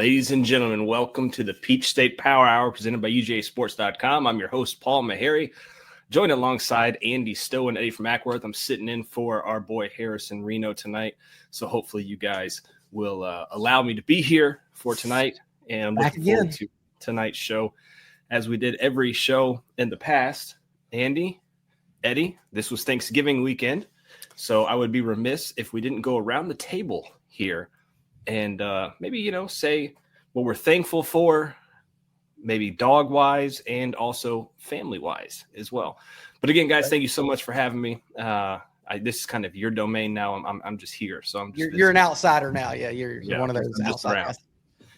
Ladies and gentlemen, welcome to the Peach State Power Hour presented by UGAsports.com. I'm your host, Paul Maharry, joined alongside Andy Stowe and Eddie from Ackworth. I'm sitting in for our boy Harrison Reno tonight, so hopefully you guys will allow me to be here for tonight. And I'm looking forward to tonight's show as we did every show in the past. Andy, Eddie, this was Thanksgiving weekend, so I would be remiss if we didn't go around the table here and maybe, say what we're thankful for, maybe dog-wise and also family-wise as well. But again, guys, thank you so much for having me. This is kind of your domain now. I'm just here, so I'm just. You're an outsider now. Yeah, you're one of those outsiders.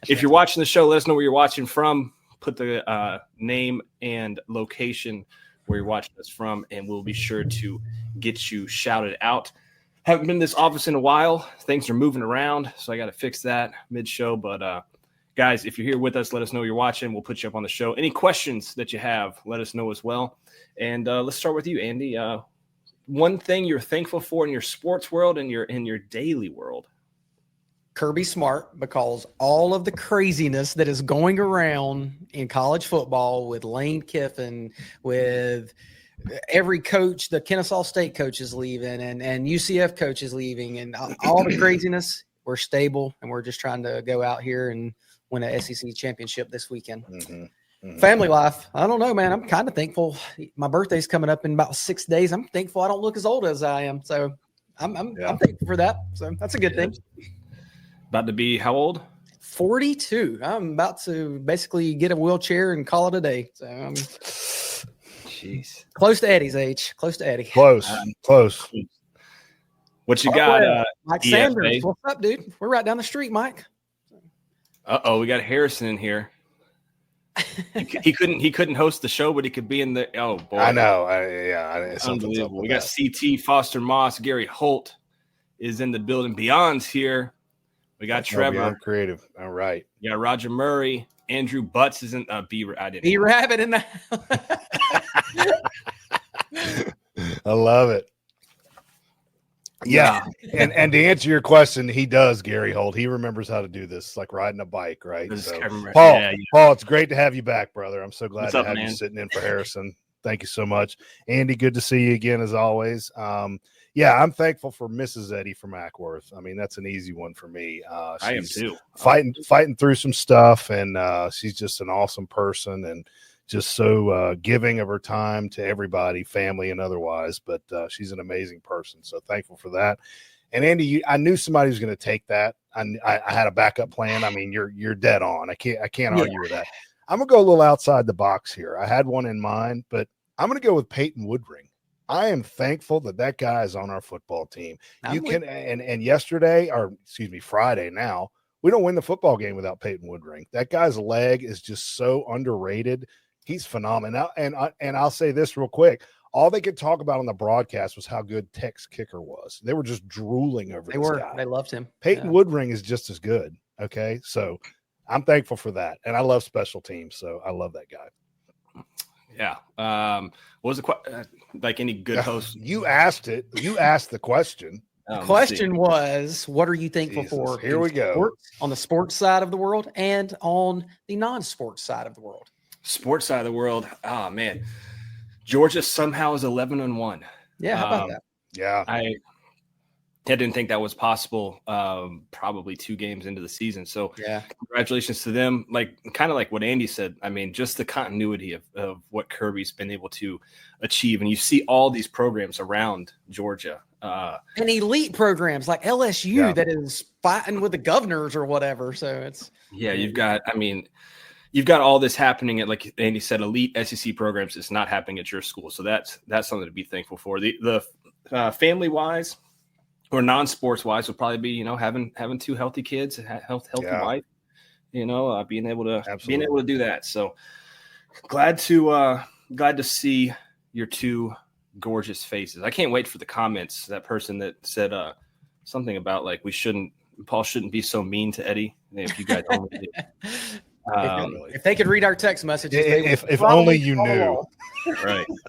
If you're watching the show, let us know where you're watching from. Put the name and location where you're watching us from, and we'll be sure to get you shouted out. Haven't been in this office in a while. Things are moving around, so I got to fix that mid-show. But, guys, if you're here with us, let us know you're watching. We'll put you up on the show. Any questions that you have, let us know as well. And let's start with you, Andy. One thing you're thankful for in your sports world and in your daily world. Kirby Smart, because all of the craziness that is going around in college football with Lane Kiffin, with – every coach, the Kennesaw State coach is leaving and UCF coach is leaving and all the craziness. We're stable and we're just trying to go out here and win an SEC championship this weekend. Family life. I don't know, man. I'm kind of thankful. My birthday's coming up in about 6 days. I'm thankful I don't look as old as I am. So I'm thankful for that. So that's a good thing. About to be how old? 42. I'm about to basically get a wheelchair and call it a day. So Jeez. Close to Eddie's age. Close to Eddie. Close. What you got? Mike Sanders. What's up, dude? We're right down the street, Mike. We got Harrison in here. he couldn't host the show, but he could be in the. Oh boy, I know. Unbelievable. We got CT, Foster Moss, Gary Holt is in the building. Beyond's here. We got Trevor. Beyond creative. All right. Yeah, Roger Murray. Andrew Butts is in. B Rabbit in the. I love it. Yeah, and to answer your question, he does, Gary Holt. He remembers how to do this, like riding a bike, right? So, Paul, it's great to have you back, brother. I'm so glad to have you sitting in for Harrison. Thank you so much. Andy, good to see you again, as always. I'm thankful for Mrs. Eddie from Ackworth. I mean, that's an easy one for me. I am too. Fighting through some stuff, and she's just an awesome person and just so giving of her time to everybody, family and otherwise. But she's an amazing person, so thankful for that. And Andy, I knew somebody was going to take that. I had a backup plan. I mean, you're dead on. I can't argue with that. I'm gonna go a little outside the box here. I had one in mind, but I'm gonna go with Peyton Woodring. I am thankful that guy is on our football team. Friday now, we don't win the football game without Peyton Woodring. That guy's leg is just so underrated. He's phenomenal. And I'll say this real quick. All they could talk about on the broadcast was how good Tech's kicker was. They were just drooling over this guy. They loved him. Peyton Woodring is just as good. Okay. So I'm thankful for that. And I love special teams. So I love that guy. Yeah. What was the like any good host? You asked it. You asked the question. The question was, what are you thankful for? Here we go. On the sports side of the world and on the non-sports side of the world. Sports side of the world. Oh man. Georgia somehow is 11-1. Yeah, how about that? Yeah. I didn't think that was possible probably 2 games into the season. So yeah, congratulations to them. Like kind of like what Andy said. I mean, just the continuity of what Kirby's been able to achieve. And you see all these programs around Georgia. And elite programs like LSU that is fighting with the governors or whatever. So it's you've got all this happening at, like Andy said, elite SEC programs. It's not happening at your school. So that's something to be thankful for. The family wise or non-sports wise would probably be, having 2 healthy kids, healthy wife, being able to do that. So glad to see your 2 gorgeous faces. I can't wait for the comments. That person that said something about like Paul shouldn't be so mean to Eddie. If you guys only did. If they could read our text messages, if only you knew.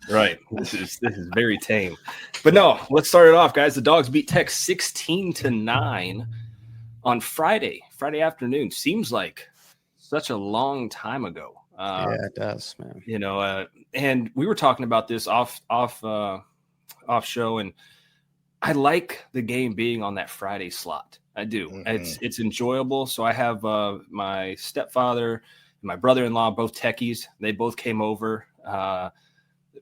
Right. This is very tame. But no, let's start it off, guys. The Dogs beat Tech 16-9 on Friday afternoon. Seems like such a long time ago. Yeah, it does, man. You know, and we were talking about this off show, and I like the game being on that Friday slot. I do. Mm-hmm. It's enjoyable. So I have my stepfather and my brother-in-law, both techies. They both came over.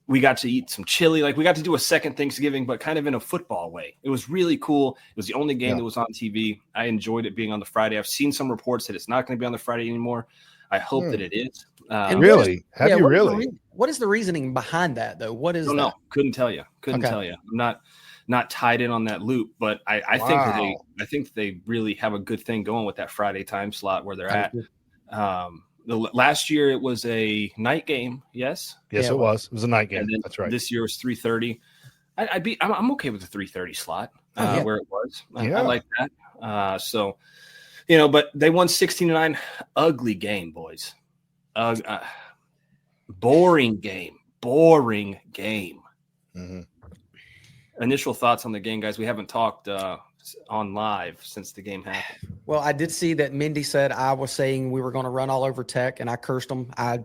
We got to eat some chili. Like, we got to do a second Thanksgiving, but kind of in a football way. It was really cool. It was the only game that was on TV. I enjoyed it being on the Friday. I've seen some reports that it's not going to be on the Friday anymore. I hope that it is. Really? Have you really? What is the reasoning behind that, though? What is that? No, couldn't tell you. Tell you. I'm not tied in on that loop, but I think they really have a good thing going with that Friday time slot where they're at. Last year it was a night game. Yes, it was. It was a night game. That's right. This year was 3:30. I'm okay with the 3:30 slot where it was. I like that. So, you know, but they won 16-9. Ugly game, boys. Boring game. Mm-hmm. Initial thoughts on the game, guys. We haven't talked on live since the game happened. Well, I did see that Mindy said I was saying we were going to run all over Tech, and I cursed them. I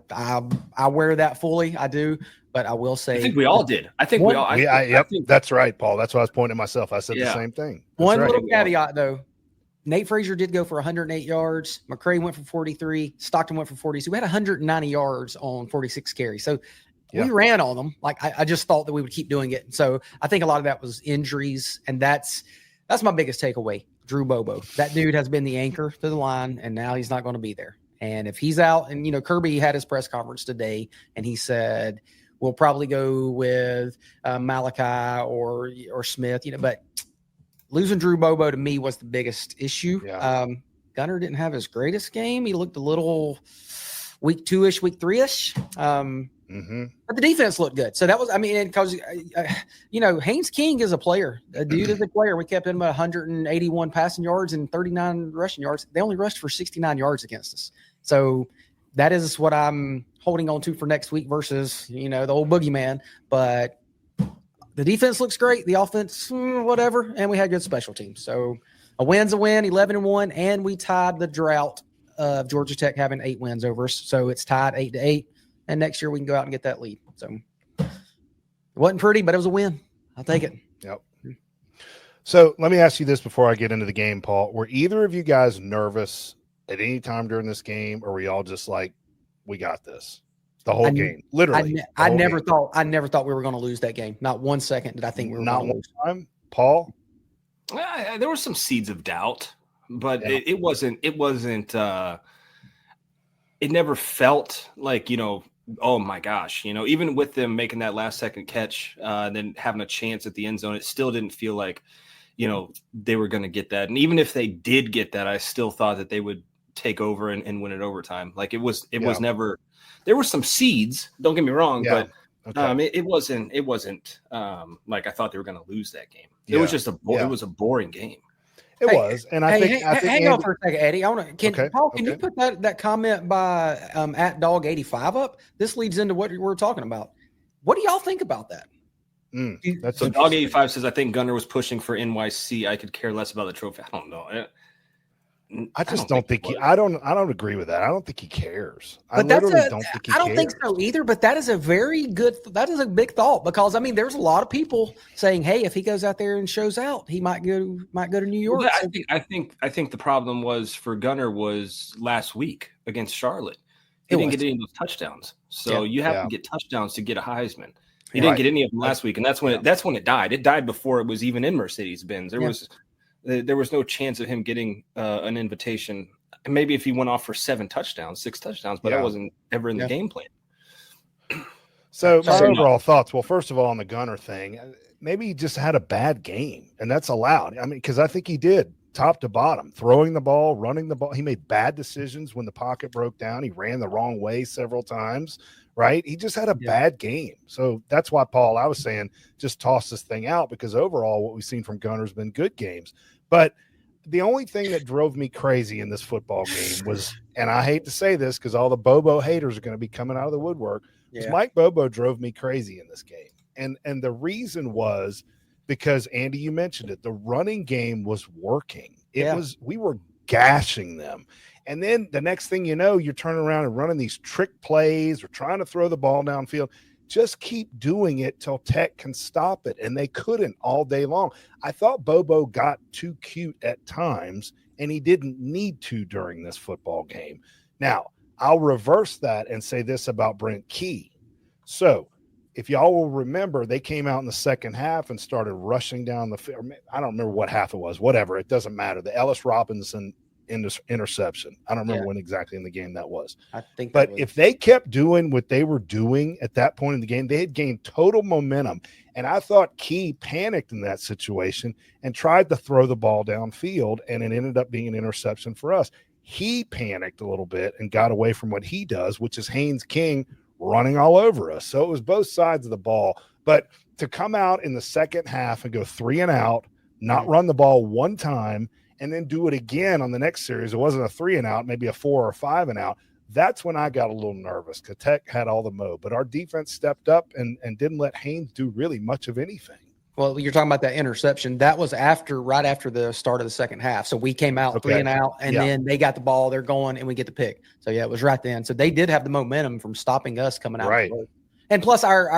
wear that fully. I do, but I will say I think we all did. I think we all. I think that's right, Paul. That's why I was pointing at myself. I said the same thing. That's one little caveat, though. Nate Frazier did go for 108 yards. McCray went for 43. Stockton went for 40. So we had 190 yards on 46 carries. So we ran on them. Like, I just thought that we would keep doing it. So I think a lot of that was injuries, and that's my biggest takeaway. Drew Bobo. That dude has been the anchor to the line, and now he's not going to be there. And if he's out, and, you know, Kirby had his press conference today, and he said, we'll probably go with Malachi or Smith, you know, but losing Drew Bobo to me was the biggest issue. Yeah. Gunner didn't have his greatest game. He looked a little week 2-ish, week 3-ish. But the defense looked good. So that was, I mean, because, you know, Haynes King is a player. A dude is a player. We kept him at 181 passing yards and 39 rushing yards. They only rushed for 69 yards against us. So that is what I'm holding on to for next week versus, you know, the old boogeyman. But the defense looks great. The offense, whatever. And we had good special teams. So a win's a win, 11-1. And we tied the drought of Georgia Tech having 8 wins over us. So it's tied 8-8. And next year we can go out and get that lead. So it wasn't pretty, but it was a win. I'll take it. Yep. So let me ask you this before I get into the game, Paul. Were either of you guys nervous at any time during this game, or were y'all just like, we got this? The whole game, literally. I never thought we were going to lose that game. Not 1 second did I think we were going to lose. Time, Paul? There were some seeds of doubt, but it wasn't. It never felt like, you know, oh my gosh, you know, even with them making that last second catch and then having a chance at the end zone, it still didn't feel like, you know, they were going to get that. And even if they did get that, I still thought that they would take over and win it overtime. Like, it was never. There were some seeds, don't get me wrong, but it wasn't like I thought they were going to lose that game. It was just it was a boring game. It was, and I think hang on for a second, Eddie. Paul, can you put that comment by @dog85 up? This leads into what we're talking about. What do y'all think about that? That's so Dog 85 says, I think Gunner was pushing for NYC. I could care less about the trophy. I don't know. I just don't think I don't agree with that. I don't think he cares. But I don't think so either. But that is a big thought, because I mean, there's a lot of people saying, hey, if he goes out there and shows out, he might go to New York. Well, I think the problem was for Gunner was last week against Charlotte. He didn't get any of those touchdowns. So you have to get touchdowns to get a Heisman. He didn't get any of them last week, and that's when it died. It died before it was even in Mercedes-Benz. There was no chance of him getting an invitation. Maybe if he went off for 6 touchdowns, but that wasn't ever in the game plan. So my overall thoughts. Well, first of all, on the Gunner thing, maybe he just had a bad game, and that's allowed. I mean, because I think he did top to bottom, throwing the ball, running the ball. He made bad decisions when the pocket broke down. He ran the wrong way several times. Right. He just had a bad game. So that's why, Paul, I was saying just toss this thing out, because overall what we've seen from Gunner has been good games. But the only thing that drove me crazy in this football game was, and I hate to say this because all the Bobo haters are going to be coming out of the woodwork, was Mike Bobo drove me crazy in this game. And the reason was because, Andy, you mentioned it, the running game was working. We were gashing them. And then the next thing you know, you're turning around and running these trick plays or trying to throw the ball downfield. Just keep doing it till Tech can stop it. And they couldn't all day long. I thought Bobo got too cute at times, and he didn't need to during this football game. Now, I'll reverse that and say this about Brent Key. So if y'all will remember, they came out in the second half and started rushing down the field. I don't remember what half it was, whatever. It doesn't matter. The Ellis Robinson interception. I don't remember when exactly in the game that was. I think but if they kept doing what they were doing at that point in the game, they had gained total momentum. And I thought Key panicked in that situation and tried to throw the ball downfield, and it ended up being an interception for us. He panicked a little bit and got away from what he does, which is Haynes King running all over us. So it was both sides of the ball. But to come out in the second half and go 3 and out, not run the ball one time, and then do it again on the next series. It wasn't a 3 and out, maybe a 4 or 5 and out. That's when I got a little nervous because Tech had all the mo. But our defense stepped up and didn't let Haynes do really much of anything. Well, you're talking about that interception. That was right after the start of the second half. So we came out 3 and out, and then they got the ball. They're going, and we get the pick. So, yeah, it was right then. So they did have the momentum from stopping us coming out. Right. And plus our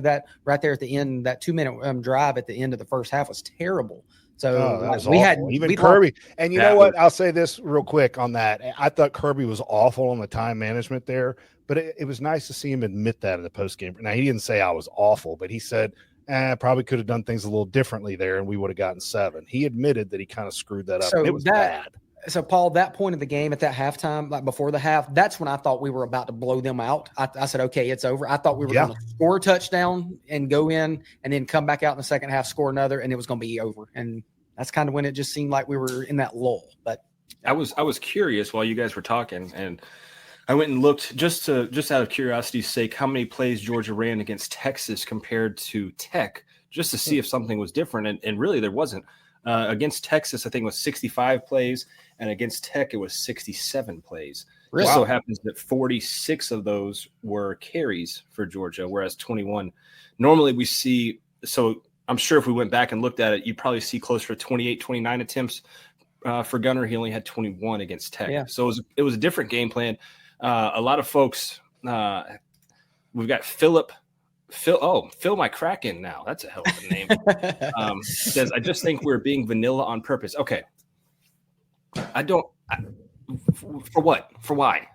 that right there at the end, that 2-minute drive at the end of the first half was terrible. So we had even Kirby. And you know what? I'll say this real quick on that. I thought Kirby was awful on the time management there, but it was nice to see him admit that in the post game. Now, he didn't say I was awful, but he said, probably could have done things a little differently there, and we would have gotten 7. He admitted that he kind of screwed that up. So it was bad. So, Paul, that point of the game at that halftime, like before the half, that's when I thought we were about to blow them out. I said, okay, it's over. I thought we were going to score a touchdown and go in and then come back out in the second half, score another, and it was going to be over. And that's kind of when it just seemed like we were in that lull. But I was curious while you guys were talking, and I went and looked just out of curiosity's sake how many plays Georgia ran against Texas compared to Tech, just to see if something was different. And really there wasn't. Against Texas, I think it was 65 plays, and against Tech, it was 67 plays. Really? It just so happens that 46 of those were carries for Georgia, whereas 21. Normally we see – so I'm sure if we went back and looked at it, you'd probably see closer to 28, 29 attempts for Gunner. He only had 21 against Tech. Yeah. So it was a different game plan. A lot of folks we've got Phil my Kraken now. That's a hell of a name. Says, I just think we're being vanilla on purpose. Okay. For what? For why?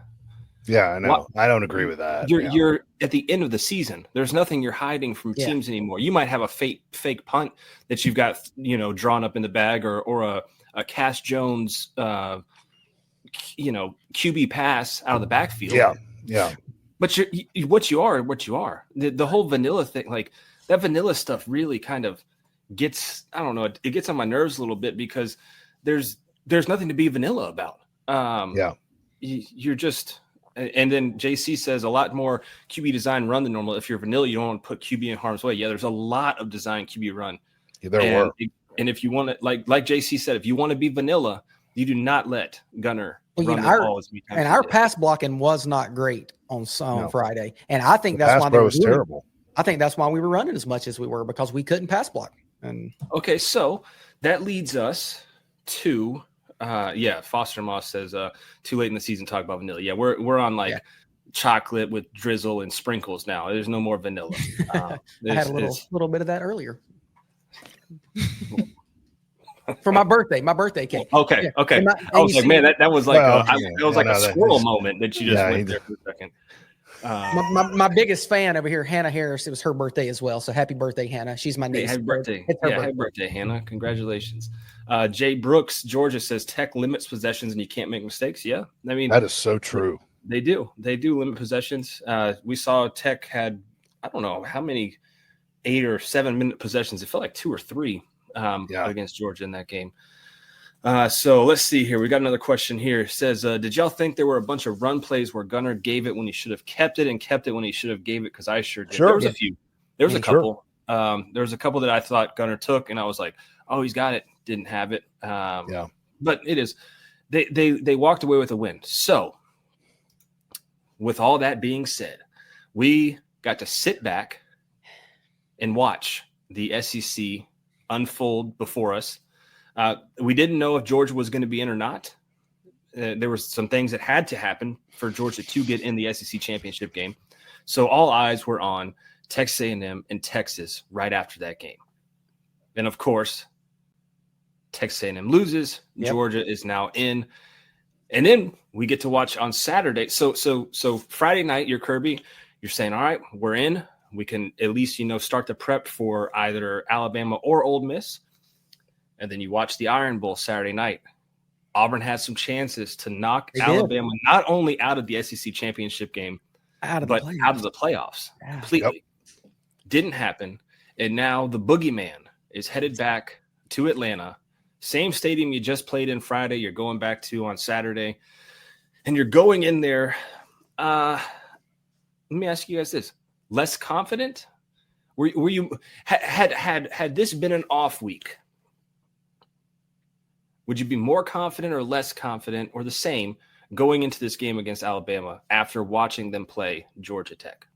Yeah, I know. I don't agree with that. You're at the end of the season. There's nothing you're hiding from teams anymore. You might have a fake punt that you've got, drawn up in the bag or a Cass Jones, QB pass out of the backfield. Yeah. Yeah. But what you are. The whole vanilla thing, like that vanilla stuff really kind of gets, I don't know, it gets on my nerves a little bit because there's nothing to be vanilla about. You're just, and then JC says a lot more QB design run than normal. If you're vanilla, you don't want to put QB in harm's way. Yeah, there's a lot of design QB run. Yeah, and if you want to, like JC said, if you want to be vanilla, you do not let Gunner run the ball as many times. And our pass blocking was not great on Friday. And I think that's why they was terrible. I think that's why we were running as much as we were, because we couldn't pass block. And okay, so that leads us to Foster Moss says too late in the season to talk about vanilla. Yeah, we're on chocolate with drizzle and sprinkles now. There's no more vanilla. I had a little bit of that earlier. For my birthday cake. Okay. I was like, man, that was like a squirrel moment that you just went there for a second. My biggest fan over here, Hannah Harris. It was her birthday as well. So happy birthday, Hannah. She's my niece. Happy birthday. Happy birthday, Hannah. Congratulations. Jay Brooks, Georgia says Tech limits possessions and you can't make mistakes. Yeah. I mean, that is so true. They do limit possessions. We saw Tech had, I don't know how many 8 or 7 minute possessions. It felt like 2 or 3 against Georgia in that game. So let's see here. We got another question here. It says, did y'all think there were a bunch of run plays where Gunner gave it when he should have kept it and kept it when he should have gave it? Because I sure did. There was a few. There was a couple. There was a couple that I thought Gunner took, and I was like, oh, he's got it. Didn't have it. But it is. They walked away with a win. So with all that being said, we got to sit back and watch the SEC unfold before us. We didn't know if Georgia was going to be in or not. there were some things that had to happen for Georgia to get in the SEC championship game. So all eyes were on Texas A&M and Texas right after that game. And of course, Texas A&M loses. Yep. Georgia is now in. And then we get to watch on Saturday. So Friday night, you're Kirby. You're saying, all right, we're in. We can at least, start the prep for either Alabama or Ole Miss. And then you watch the Iron Bowl Saturday night. Auburn has some chances to knock Alabama not only out of the SEC championship game, but out of the playoffs completely. Yep. Didn't happen. And now the boogeyman is headed back to Atlanta. Same stadium you just played in Friday, you're going back to on Saturday. And you're going in there. Let me ask you guys this. Less confident? Were you had this been an off week? Would you be more confident or less confident or the same going into this game against Alabama after watching them play Georgia Tech?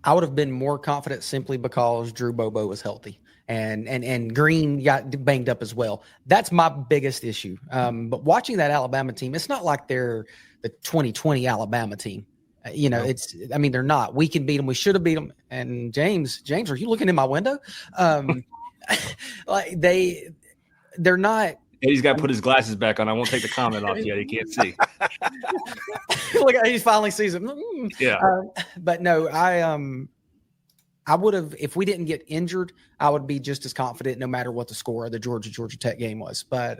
I would have been more confident simply because Drew Bobo was healthy and Green got banged up as well. That's my biggest issue. But watching that Alabama team, it's not like they're the 2020 Alabama team. They're not. We can beat them. We should have beat them. And James, are you looking in my window? They're not. He's got to put his glasses back on. I won't take the comment off yet. He can't see. Look, he finally sees him. Yeah. But no, I would have, if we didn't get injured, I would be just as confident no matter what the score of the Georgia Tech game was. But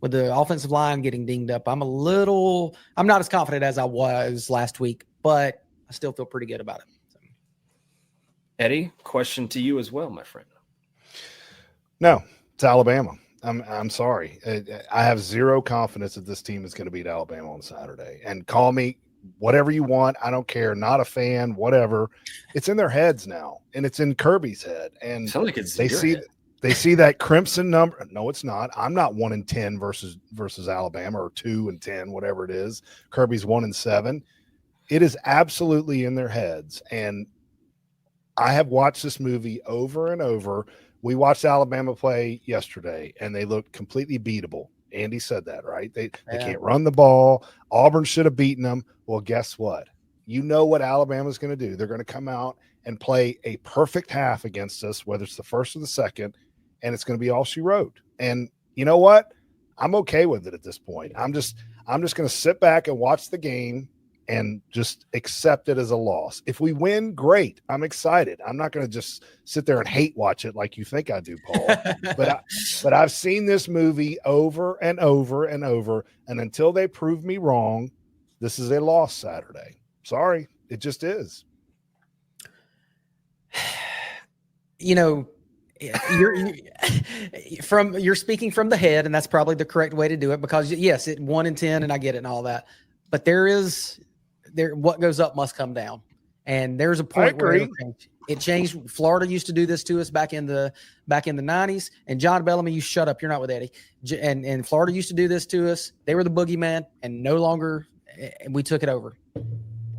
with the offensive line getting dinged up, I'm not as confident as I was last week, but I still feel pretty good about it. So. Eddie, question to you as well, my friend. No, it's Alabama. I'm sorry. I have zero confidence that this team is going to beat Alabama on Saturday. And call me whatever you want. I don't care. Not a fan, whatever. It's in their heads now, and it's in Kirby's head. And sounds like it's they see that crimson number. No, it's not. I'm not 1-10 versus Alabama, or 2-10, whatever it is. Kirby's 1-7. It is absolutely in their heads. And I have watched this movie over and over. We watched Alabama play yesterday, and they looked completely beatable. Andy said that, right? They can't run the ball. Auburn should have beaten them. Well, guess what? You know what Alabama's going to do. They're going to come out and play a perfect half against us, whether it's the first or the second, and it's going to be all she wrote. And you know what? I'm okay with it at this point. I'm just going to sit back and watch the game and just accept it as a loss. If we win, great. I'm excited. I'm not going to just sit there and hate watch it like you think I do, Paul. but I've seen this movie over and over and over, and until they prove me wrong, this is a loss Saturday. Sorry, it just is. You're speaking from the head, and that's probably the correct way to do it because yes, it 1-10, and I get it and all that. But what goes up must come down. And there's a point where it changed. Florida used to do this to us back in the 90s. And John Bellamy, you shut up. You're not with Eddie. And Florida used to do this to us. They were the boogeyman, and no longer we took it over.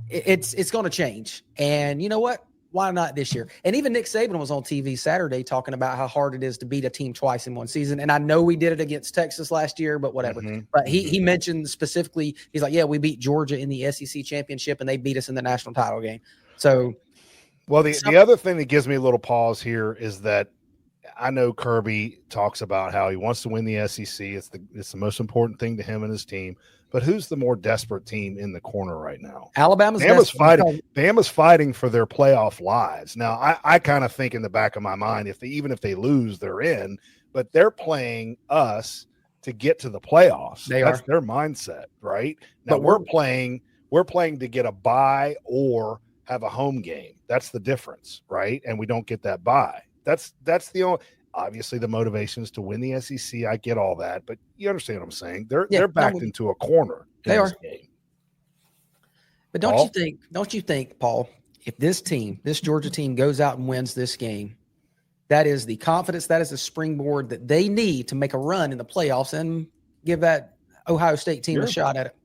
It's going to change. And you know what? Why not this year? And even Nick Saban was on TV Saturday talking about how hard it is to beat a team twice in one season. And I know we did it against Texas last year, but whatever. Mm-hmm. But he mentioned specifically, he's like, yeah, we beat Georgia in the SEC championship and they beat us in the national title game. So, well, the other thing that gives me a little pause here is that I know Kirby talks about how he wants to win the SEC. It's the most important thing to him and his team. But who's the more desperate team in the corner right now? Bama's fighting. Bama's fighting for their playoff lives. Now, I kind of think in the back of my mind, even if they lose, they're in. But they're playing us to get to the playoffs. That's their mindset, right? Now but we're playing to get a bye or have a home game. That's the difference, right? And we don't get that bye. That's the only. Obviously, the motivation is to win the SEC. I get all that, but you understand what I'm saying. They're backed into a corner. They are. Game. But don't you think, Paul, if this Georgia team goes out and wins this game, that is the confidence, that is the springboard that they need to make a run in the playoffs and give that Ohio State team a shot at it.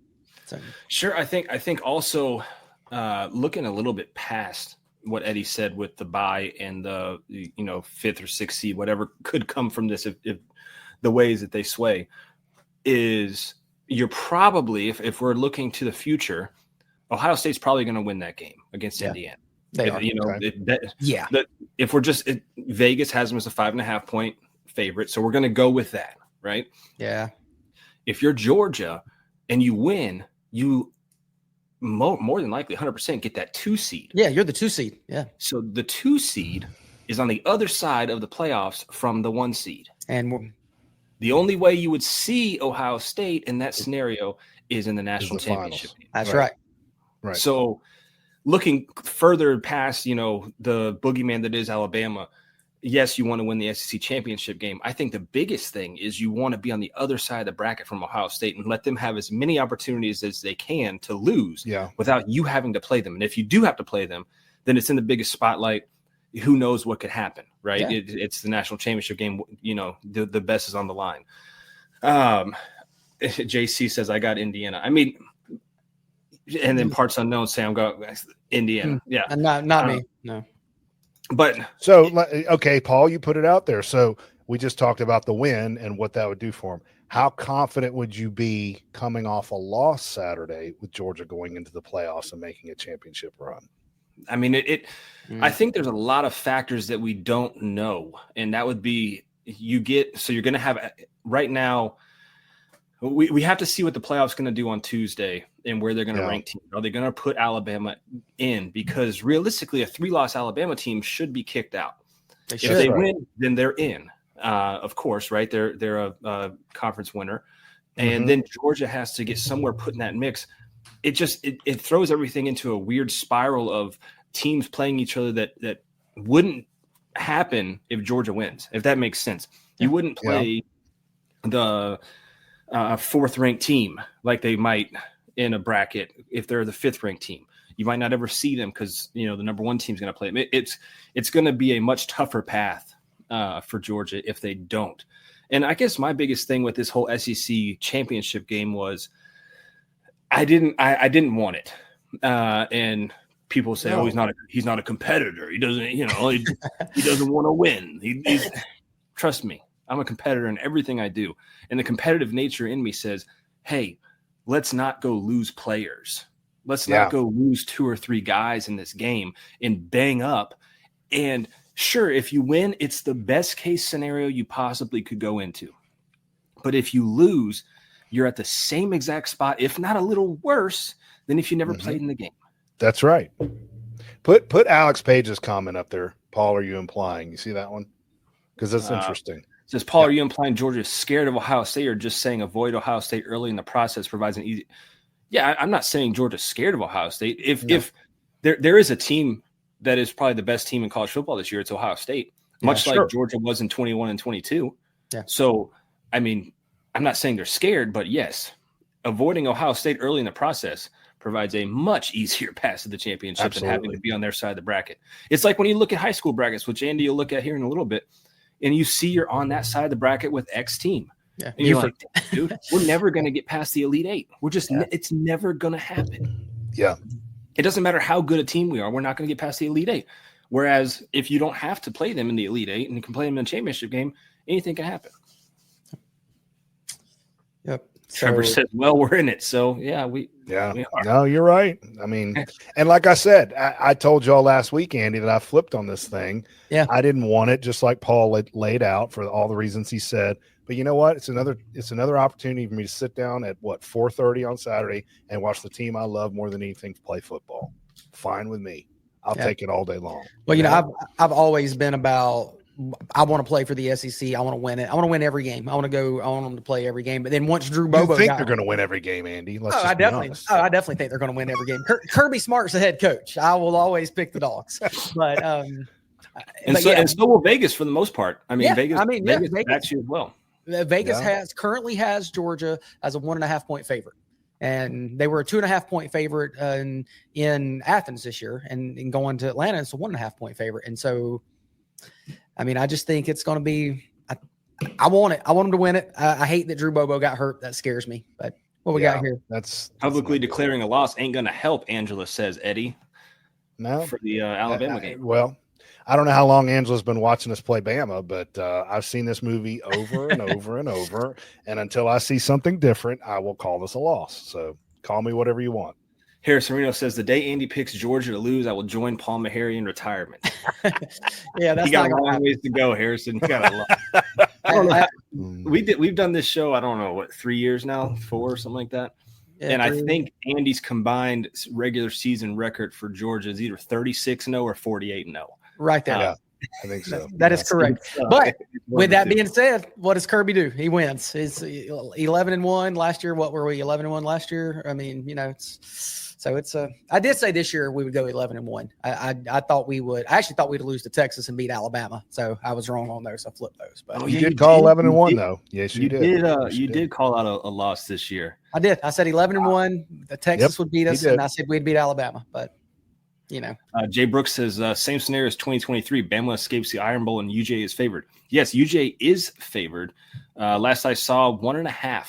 So. Sure. I think also looking a little bit past what Eddie said with the bye and the 5th or 6th seed, whatever could come from this if the ways that they sway, is you're probably, if we're looking to the future, Ohio State's probably going to win that game against Indiana. They are. If we're just Vegas has them as a 5.5 point favorite, so we're going to go with that, right? Yeah. If you're Georgia and you win, you more than likely 100% get that 2 seed. Yeah, you're the 2 seed. Yeah. So the 2 seed is on the other side of the playoffs from the 1 seed. And the only way you would see Ohio State in that scenario is in the national championship game. That's right. Right. So looking further past, the boogeyman that is Alabama, yes, you want to win the SEC championship game. I think the biggest thing is you want to be on the other side of the bracket from Ohio State and let them have as many opportunities as they can to lose without you having to play them. And if you do have to play them, then it's in the biggest spotlight. Who knows what could happen, right? Yeah. It's the national championship game. The best is on the line. JC says, I got Indiana. I mean, and then parts unknown say I'm going Indiana. Yeah. And not me. No. But so, okay, Paul, you put it out there. So we just talked about the win and what that would do for him. How confident would you be coming off a loss Saturday with Georgia going into the playoffs and making a championship run? I mean, I think there's a lot of factors that we don't know. And that would be you're going to have right now. We have to see what the playoffs going to do on Tuesday and where they're going to rank teams. Are they going to put Alabama in? Because realistically, a 3-loss Alabama team should be kicked out. If they win, then they're in. Of course, right? They're a conference winner, and then Georgia has to get somewhere put in that mix. It throws everything into a weird spiral of teams playing each other that wouldn't happen if Georgia wins. If that makes sense, you wouldn't play the 4th ranked team like they might in a bracket if they're the 5th ranked team. You might not ever see them because the number 1 team is going to play them. It's going to be a much tougher path for Georgia if they don't. And I guess my biggest thing with this whole SEC championship game was I didn't want it. And people say, "Oh, he's not a competitor. He doesn't, he doesn't want to win." He's trust me, I'm a competitor in everything I do. And the competitive nature in me says, hey, let's not go lose players. Let's not go lose 2 or 3 guys in this game and bang up. And sure, if you win, it's the best case scenario you possibly could go into. But if you lose, you're at the same exact spot, if not a little worse, than if you never played in the game. That's right. Put Alex Page's comment up there. Paul, are you implying? You see that one? Because that's interesting. Says, Paul, are you implying Georgia is scared of Ohio State or just saying avoid Ohio State early in the process provides an easy – yeah, I'm not saying Georgia's scared of Ohio State. If there is a team that is probably the best team in college football this year, it's Ohio State, much like Georgia was in 21 and 22. Yeah. So, I mean, I'm not saying they're scared, but yes, avoiding Ohio State early in the process provides a much easier path to the championship than having to be on their side of the bracket. It's like when you look at high school brackets, which Andy will look at here in a little bit, and you see you're on that side of the bracket with X team. Yeah. And you're like, dude, we're never going to get past the Elite Eight. We're just, it's never going to happen. Yeah. It doesn't matter how good a team we are. We're not going to get past the Elite Eight. Whereas if you don't have to play them in the Elite Eight and you can play them in a championship game, anything can happen. Yep. Trevor says, well, we're in it. So, we are. No, you're right. I mean, and like I said, I told y'all last week, Andy, that I flipped on this thing. Yeah. I didn't want it, just like Paul laid out for all the reasons he said. But you know what? It's another opportunity for me to sit down at 4:30 on Saturday and watch the team I love more than anything play football. Fine with me. I'll take it all day long. Well, I've always been about I want to play for the SEC. I want to win it. I want to win every game. I want them to play every game. But then once Drew Bobo, they're going to win every game, Andy. I definitely think they're going to win every game. Kirby Smart's the head coach. I will always pick the Dogs. But and so will Vegas for the most part. I mean, Vegas backs you as well. Vegas currently has Georgia as a 1.5 point favorite. And they were a 2.5 point favorite in Athens this year, and going to Atlanta, it's a 1.5 point favorite. And so, I mean, I just think it's going to be. I want it. I want them to win it. I hate that Drew Bobo got hurt. That scares me. But what we got here? That's publicly declaring a loss ain't going to help. Angela says, Eddie. No, for the Alabama game. Well, I don't know how long Angela's been watching us play Bama, but I've seen this movie over and over and over. And until I see something different, I will call this a loss. So call me whatever you want. Harrison Reno says, the day Andy picks Georgia to lose, I will join Paul Maharry in retirement. Yeah, that's you got not a long ways to go, Harrison. You got a lot. We've done this show, I don't know, what, 3 years now, 4, something like that. Yeah, and 3. I think Andy's combined regular season record for Georgia is either 36-0 or 48-0. Right there. Yeah, I think so. That is correct. But with that being said, what does Kirby do? He wins. It's 11-1 last year. What were we? 11-1 last year. I mean, it's I did say this year we would go 11-1. I thought we would. I actually thought we'd lose to Texas and beat Alabama. So I was wrong on those. I flipped those. But you did call 11-1 though. Yes, you did. You did call out a loss this year. I did. I said 11-1. The Texas would beat us, and I said we'd beat Alabama. But Jay Brooks says same scenario as 2023. Bama escapes the Iron Bowl and UJ is favored. Yes, UJ is favored. Last I saw, 1.5.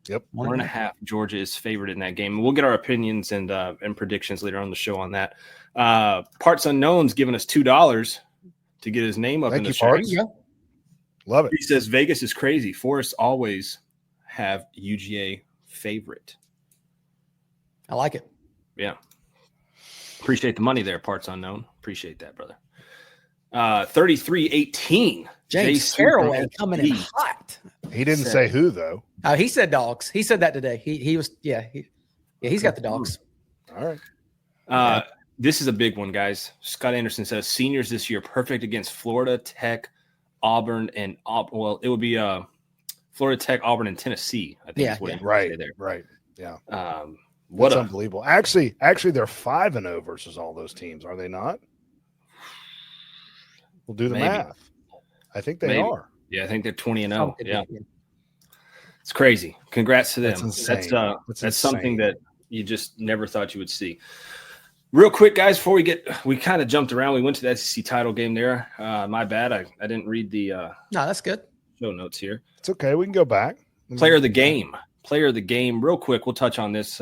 Yep. 1.5. Georgia is favored in that game. We'll get our opinions and predictions later on the show on that. Parts Unknown's giving us $2 to get his name up in the show. Love it. He says Vegas is crazy. Forests always have UGA favorite. I like it. Yeah. Appreciate the money there, Parts Unknown. Appreciate that, brother. 33-18. James Caraway coming in hot. He didn't say who though. He said dogs. He said that today. He's got the dogs. All right. This is a big one, guys. Scott Anderson says seniors this year perfect against Florida Tech, Auburn, and it would be Florida Tech, Auburn, and Tennessee. I think is what right there. Right. Yeah. What's unbelievable. Actually, they're 5-0 versus all those teams, are they not? We'll do the math. I think they are. Yeah, I think they're 20-0. Yeah. It's crazy. Congrats to them. That's insane. That's something that you just never thought you would see. Real quick, guys, before we kind of jumped around. We went to the SEC title game there. My bad. I didn't read the no, that's good. Show notes here. It's okay. We can go back. Player of the game. Real quick. We'll touch on this.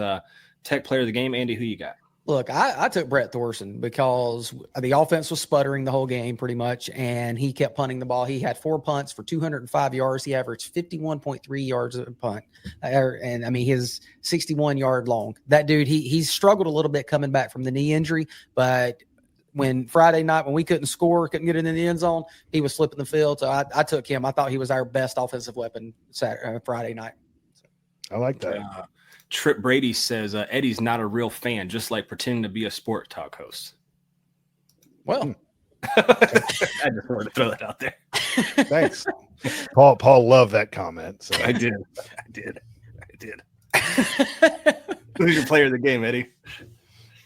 Tech player of the game. Andy, who you got? Look, I took Brett Thorson because the offense was sputtering the whole game pretty much, and he kept punting the ball. He had 4 punts for 205 yards. He averaged 51.3 yards a punt. And, I mean, his 61-yard long. That dude, he's struggled a little bit coming back from the knee injury, but when Friday night, when we couldn't score, couldn't get it in the end zone, he was flipping the field. So I took him. I thought he was our best offensive weapon Friday night. I like that. Trip Brady says Eddie's not a real fan, just like pretending to be a sport talk host. Well, I just wanted to throw that out there. Thanks. Paul loved that comment. So. I did. Who's your player of the game, Eddie?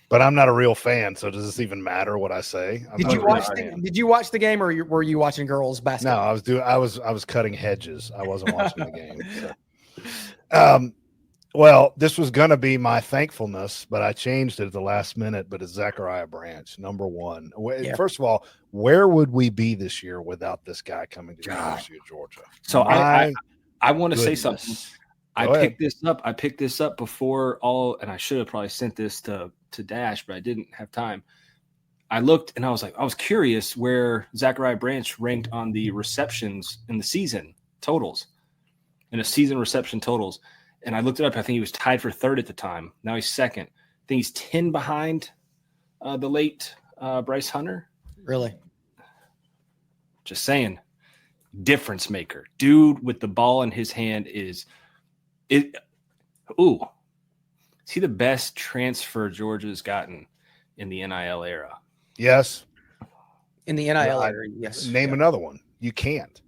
But I'm not a real fan, so does this even matter what I say? Did you watch the game, or were you watching girls basketball? No, I was cutting hedges. I wasn't watching the game. So. Well, this was going to be my thankfulness, but I changed it at the last minute. But it's Zachariah Branch, number one. Yeah. First of all, where would we be this year without this guy coming to the University of Georgia? So I want to say something. I picked this up before and I should have probably sent this to Dash, but I didn't have time. I looked and I was curious where Zachariah Branch ranked on the receptions in the season totals, in a season reception totals. And I looked it up. I think he was tied for third at the time. Now he's second. I think he's 10 behind the late Bryce Hunter. Really? Just saying. Difference maker. Dude with the ball in his hand is he the best transfer Georgia's gotten in the NIL era? Yes. In the NIL era, yes. Name another one. You can't.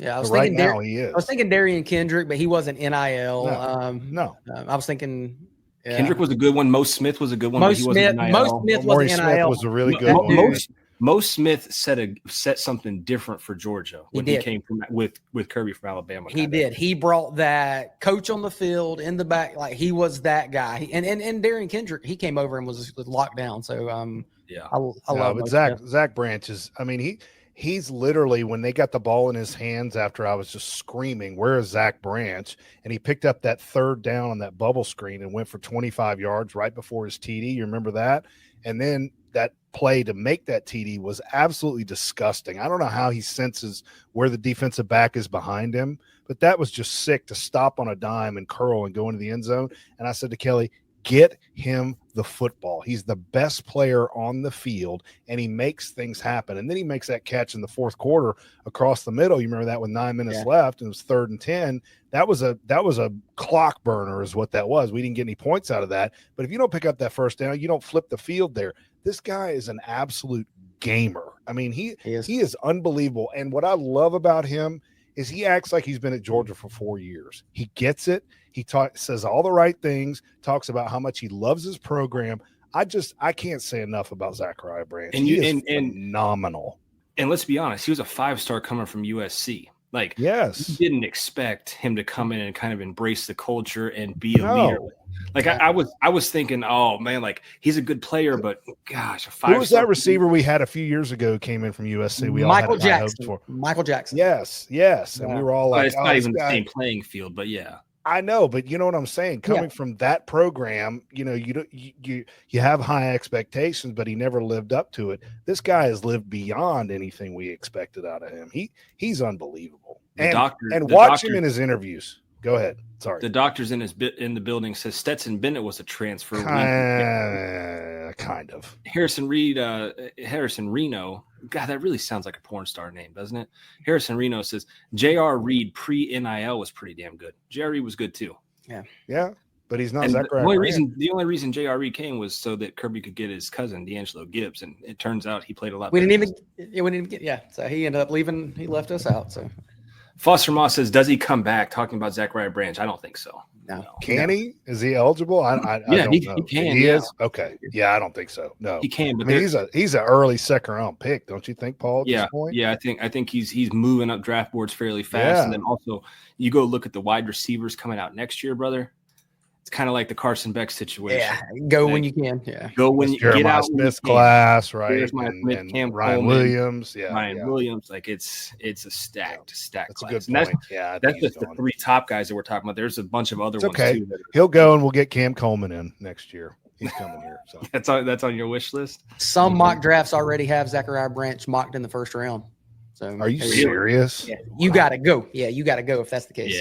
Yeah, I was right thinking now he is. I was thinking Darian Kendrick, but he wasn't NIL. No. I was thinking Kendrick was a good one. Mo Smith was a good one. Mo Smith was Smith was a really good one. Mo Smith set something different for Georgia when he came from with Kirby from Alabama. He did. He brought that coach on the field in the back, like he was that guy. And Darian Kendrick, he came over and was locked down. So I love it. Zach Branch is. I mean He's literally, when they got the ball in his hands after I was just screaming, where is Zach Branch? And he picked up that third down on that bubble screen and went for 25 yards right before his TD. You remember that? And then that play to make that TD was absolutely disgusting. I don't know how he senses where the defensive back is behind him, but that was just sick to stop on a dime and curl and go into the end zone. And I said to Kelly, get him the football. He's the best player on the field, and he makes things happen. And then he makes that catch in the fourth quarter across the middle. You remember that with 9 minutes left, and it was 3rd and 10. That was a clock burner is what that was. We didn't get any points out of that. But if you don't pick up that first down, you don't flip the field there. This guy is an absolute gamer. I mean, he is unbelievable. And what I love about him is he acts like he's been at Georgia for 4 years. He gets it. He says all the right things, talks about how much he loves his program. I can't say enough about Zachariah Branch. And he is phenomenal. And let's be honest, he was a 5-star coming from USC. Like, yes, you didn't expect him to come in and kind of embrace the culture and be a leader. Like I was thinking, oh man, like he's a good player, but gosh, a 5-star. Who was that receiver we had a few years ago who came in from USC? We Michael all had high hopes Jackson. for. Michael Jackson. Yes. And we were all like, it's not even the same playing field, but yeah. I know, but you know what I'm saying? Coming from that program, you know, you have high expectations, but he never lived up to it. This guy has lived beyond anything we expected out of him. He's unbelievable. And watch him in his interviews. Go ahead. Sorry. The doctor's in the building says Stetson Bennett was a transfer. Kind of. Harrison Reno. God, that really sounds like a porn star name, doesn't it? Harrison Reno says J.R. Reed pre-NIL was pretty damn good. J.R. Reed was good too. Yeah, but he's not Zachariah. The only reason J.R. Reed came was so that Kirby could get his cousin D'Angelo Gibbs, and it turns out he played a lot. We didn't even get. So he ended up leaving. He left us out. So Foster Moss says, does he come back? Talking about Zachariah Branch, I don't think so. No. Can he? Is he eligible? I don't know. He can. He is? Okay. Yeah, I don't think so. No. He can, but I mean, he's an early 2nd round pick, don't you think, Paul? At this point? Yeah. I think he's moving up draft boards fairly fast. Yeah. And then also you go look at the wide receivers coming out next year, brother. It's kind of like the Carson Beck situation. Yeah, go when you can. Yeah, go when you get out. Smith's class, right? Jeremiah Smith, and Ryan Coleman, Williams. Yeah, Williams. Like it's a stacked That's class. a good point. That's just the 3 top guys that we're talking about. There's a bunch of other ones too. He'll go, and we'll get Cam Coleman in next year. He's coming here. So that's on your wish list. Some mock drafts already have Zachariah Branch mocked in the 1st round. So are you serious? Yeah, you got to go. Yeah, you got to go if that's the case.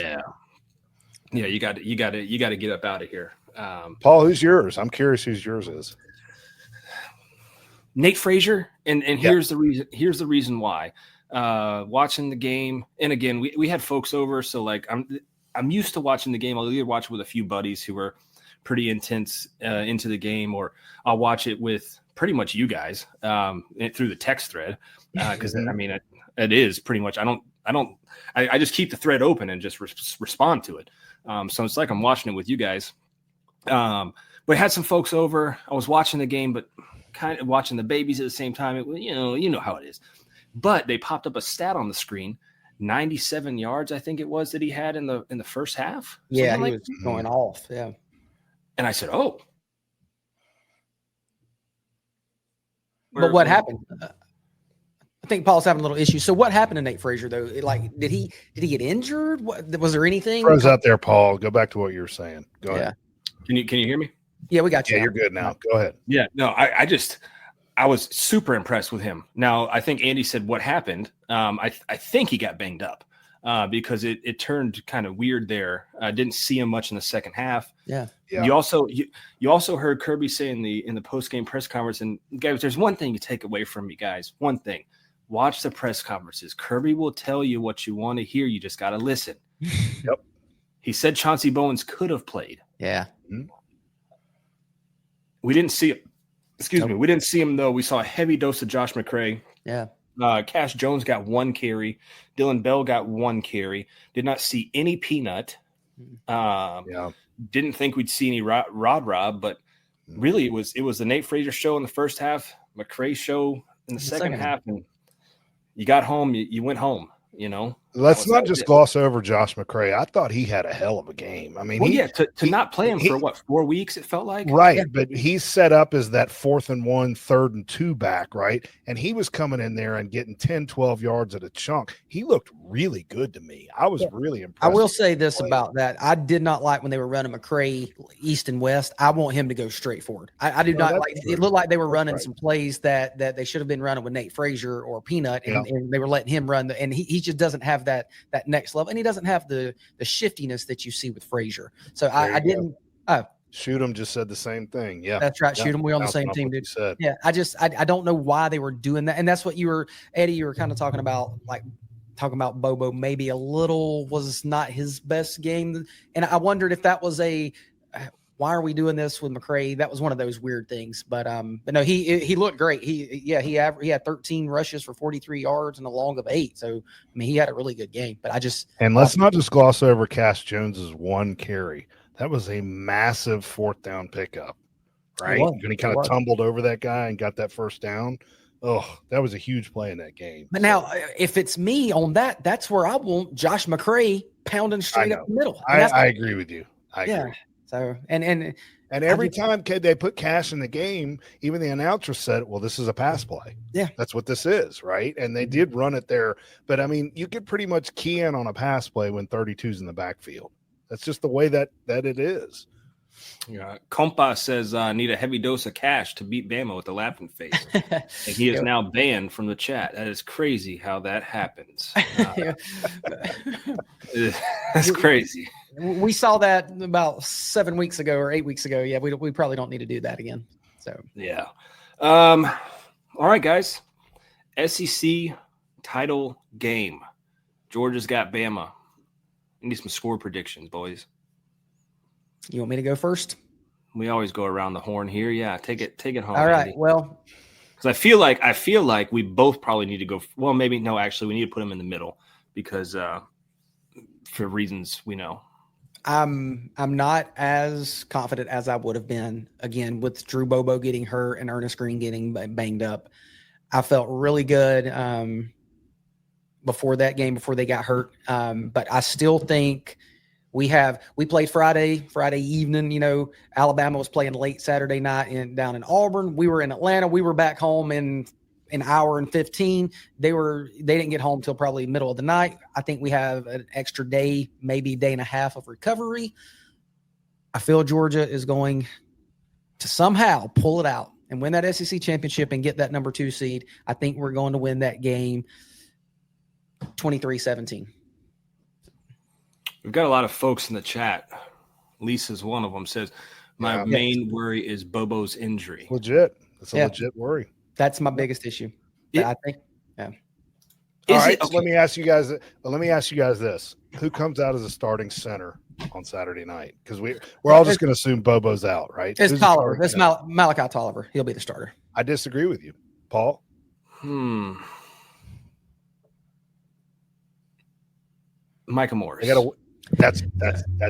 Yeah, you got to get up out of here. Paul, who's yours? I'm curious who's yours is. Nate Frazier, and here's the reason. Here's the reason why. Watching the game, and again, we had folks over, so like I'm used to watching the game. I'll either watch it with a few buddies who are pretty intense into the game, or I'll watch it with pretty much you guys through the text thread because I mean it is pretty much. I just keep the thread open and just respond to it. So it's like I'm watching it with you guys. But I had some folks over. I was watching the game, but kind of watching the babies at the same time. You know how it is. But they popped up a stat on the screen: 97 yards, I think it was, that he had in the first half. Yeah, he was going off. Yeah. And I said, "Oh." But what happened? I think Paul's having a little issue. So what happened to Nate Frazier though? Like, did he get injured? Was there anything? Froze out there, Paul. Go back to what you were saying. Go ahead. Can you hear me? Yeah, we got you. Yeah, you're good now. Go ahead. Yeah, no, I was super impressed with him. Now, I think Andy said what happened. I think he got banged up because it turned kind of weird there. I didn't see him much in the second half. Yeah. You also heard Kirby say in the post-game press conference, and guys, there's one thing you take away from me, guys. One thing. Watch the press conferences. Kirby will tell you what you want to hear. You just got to listen. Yep. He said Chauncey Bowens could have played. Yeah. We didn't see it. Excuse me. We didn't see him, though. We saw a heavy dose of Josh McCray. Yeah. Cash Jones got 1 carry. Dylan Bell got 1 carry. Did not see any Peanut. Didn't think we'd see any Rob, but really it was the Nate Frazier show in the first half, McCray show in the second half, and you got home. You went home. You know. let's not just gloss over Josh McCray. I thought he had a hell of a game. I mean, to not play him for what, 4 weeks, it felt like? Right. Yeah. But he's set up as that 4th and 1, 3rd and 2 back, right? And he was coming in there and getting 10, 12 yards at a chunk. He looked really good to me. I was really impressed. I will say this about that. I did not like when they were running McCray east and west. I want him to go straight forward. I do not like it. Looked like they were running some plays that they should have been running with Nate Frazier or Peanut, and they were letting him run. And he just doesn't have that next level, and he doesn't have the shiftiness that you see with Frazier. So I didn't. Shoot him just said the same thing. Yeah, that's right. Shoot him. We're on the same team, dude. Yeah, I don't know why they were doing that, and that's what you were, Eddie. You were kind of talking about, Bobo maybe a little was not his best game, and I wondered if that was why are we doing this with McCray? That was one of those weird things, but no, he looked great. He had 13 rushes for 43 yards and a long of 8. So I mean, he had a really good game. But let's not just gloss over Cass Jones's 1 carry. That was a massive 4th down pickup, right? And he kind of tumbled over that guy and got that first down. Oh, that was a huge play in that game. But now, if it's me on that, that's where I want Josh McCray pounding straight up the middle. I agree with you. I agree. So and every time they put Cash in the game, even the announcer said, "Well, this is a pass play." Yeah, that's what this is, right? And they did run it there, but I mean, you could pretty much key in on a pass play when 32's in the backfield. That's just the way that it is. Yeah, Compa says need a heavy dose of cash to beat Bama with the laughing face. And he is now banned from the chat. That is crazy how that happens. That's crazy. We saw that about 7 weeks ago or 8 weeks ago. Yeah, we probably don't need to do that again. So yeah. All right, guys. SEC title game. Georgia's got Bama. We need some score predictions, boys. You want me to go first? We always go around the horn here. Yeah, take it home. All right. Andy. Well, because I feel like we both probably need to go. Well, maybe no. Actually, we need to put them in the middle because for reasons we know. I'm not as confident as I would have been again with Drew Bobo getting hurt and Ernest Green getting banged up. I felt really good before that game before they got hurt, but I still think. We played Friday evening. Alabama was playing late Saturday night down in Auburn. We were in Atlanta. We were back home in an hour and 15. They didn't get home till probably middle of the night. I think we have an extra day, maybe day and a half of recovery. I feel Georgia is going to somehow pull it out and win that SEC championship and get that number 2 seed. I think we're going to win that game 23-17. We've got a lot of folks in the chat. Lisa's one of them, says, my main worry is Bobo's injury. Legit. That's a legit worry. That's my biggest issue. I think. Yeah. All right. So let me ask you guys this. Who comes out as a starting center on Saturday night? Because we're all just going to assume Bobo's out, right? It's Tolliver. It's Malachi Tolliver. He'll be the starter. I disagree with you. Paul? Micah Morris. That's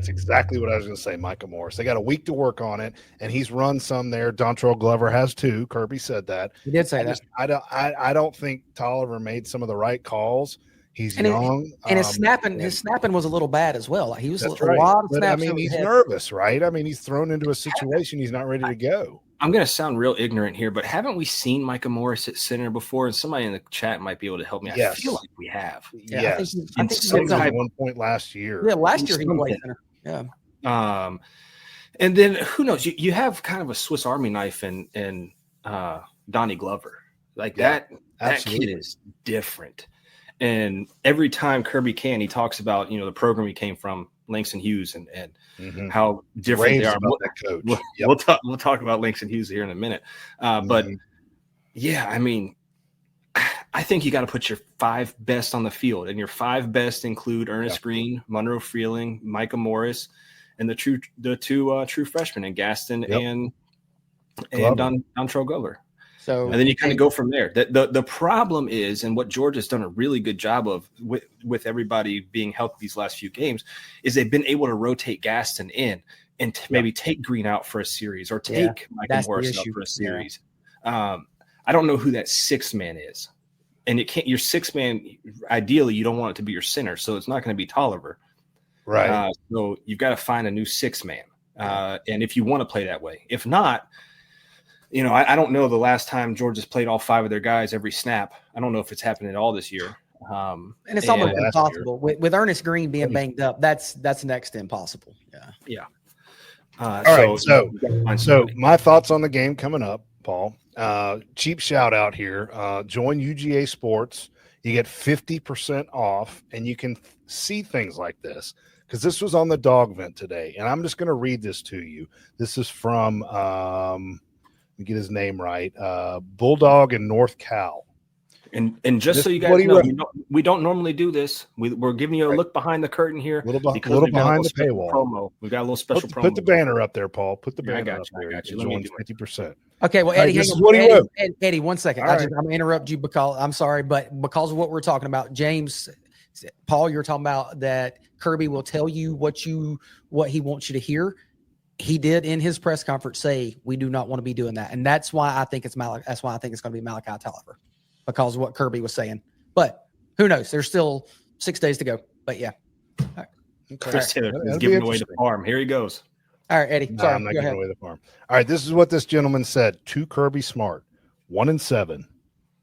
exactly what I was going to say, Micah Morris. They got a week to work on it, and he's run some there. Dontrell Glover has too. Kirby said that. He did say that. I don't think Tolliver made some of the right calls. He's young. And his snapping was a little bad as well. He was a lot of snaps. I mean, he's nervous, right? I mean, he's thrown into a situation he's not ready to go. I'm going to sound real ignorant here, but haven't we seen Micah Morris at center before? And somebody in the chat might be able to help me. Yes. I feel like we have. Yeah, I think at one point last year. Yeah, last year he played center. Yeah. And then who knows? You have kind of a Swiss Army knife in Donnie Glover. Like that kid is different. And every time Kirby he talks about, the program he came from, Langston Hughes, and how different they are. We'll talk about Langston Hughes here in a minute. But yeah, I mean, I think you got to put your 5 best on the field, and your 5 best include Ernest Green, Monroe Freeling, Micah Morris, and the two true freshmen, and Gaston and Dontrell Glover. So, and then you kind of go from there. The problem is, and what Georgia's done a really good job of with everybody being healthy these last few games, is they've been able to rotate Gaston in and maybe take Green out for a series or take Micah Morris out for a series. I don't know who that 6th man is. And it can't. Your six man, ideally, you don't want it to be your center, so it's not going to be Tolliver. Right. So you've got to find a new six man, and if you want to play that way, if not, I don't know the last time Georgia's played all five of their guys every snap. I don't know if it's happened at all this year. And it's almost impossible with Ernest Green being banged up. That's next to impossible. Yeah. All right. So my thoughts on the game coming up, Paul. Cheap shout out here. Join UGA Sports. You get 50% off, and you can see things like this because this was on the dog vent today. And I'm just going to read this to you. This is from, let me get his name right, Bulldog in North Cal. And just so you guys know, we don't normally do this. We're giving you a look behind the curtain here. Little behind the paywall. Promo. We've got a little special promo. Put the banner up there, Paul. Put the banner up there. I got you. Join 50%. Okay, well, Eddie, Eddie, 1 second. I'm going to interrupt you because I'm sorry, but because of what we're talking about, James, Paul, you're talking about that Kirby will tell you what he wants you to hear. He did in his press conference say we do not want to be doing that, and that's why I think it's That's why I think it's going to be Malachi Tolliver. Because of what Kirby was saying. But who knows? There's still 6 days to go. But yeah. All right. Okay. Chris Taylor is giving away the farm. Here he goes. All right, Eddie. Sorry. I'm not giving away the farm. All right. This is what this gentleman said to Kirby Smart. 1-7.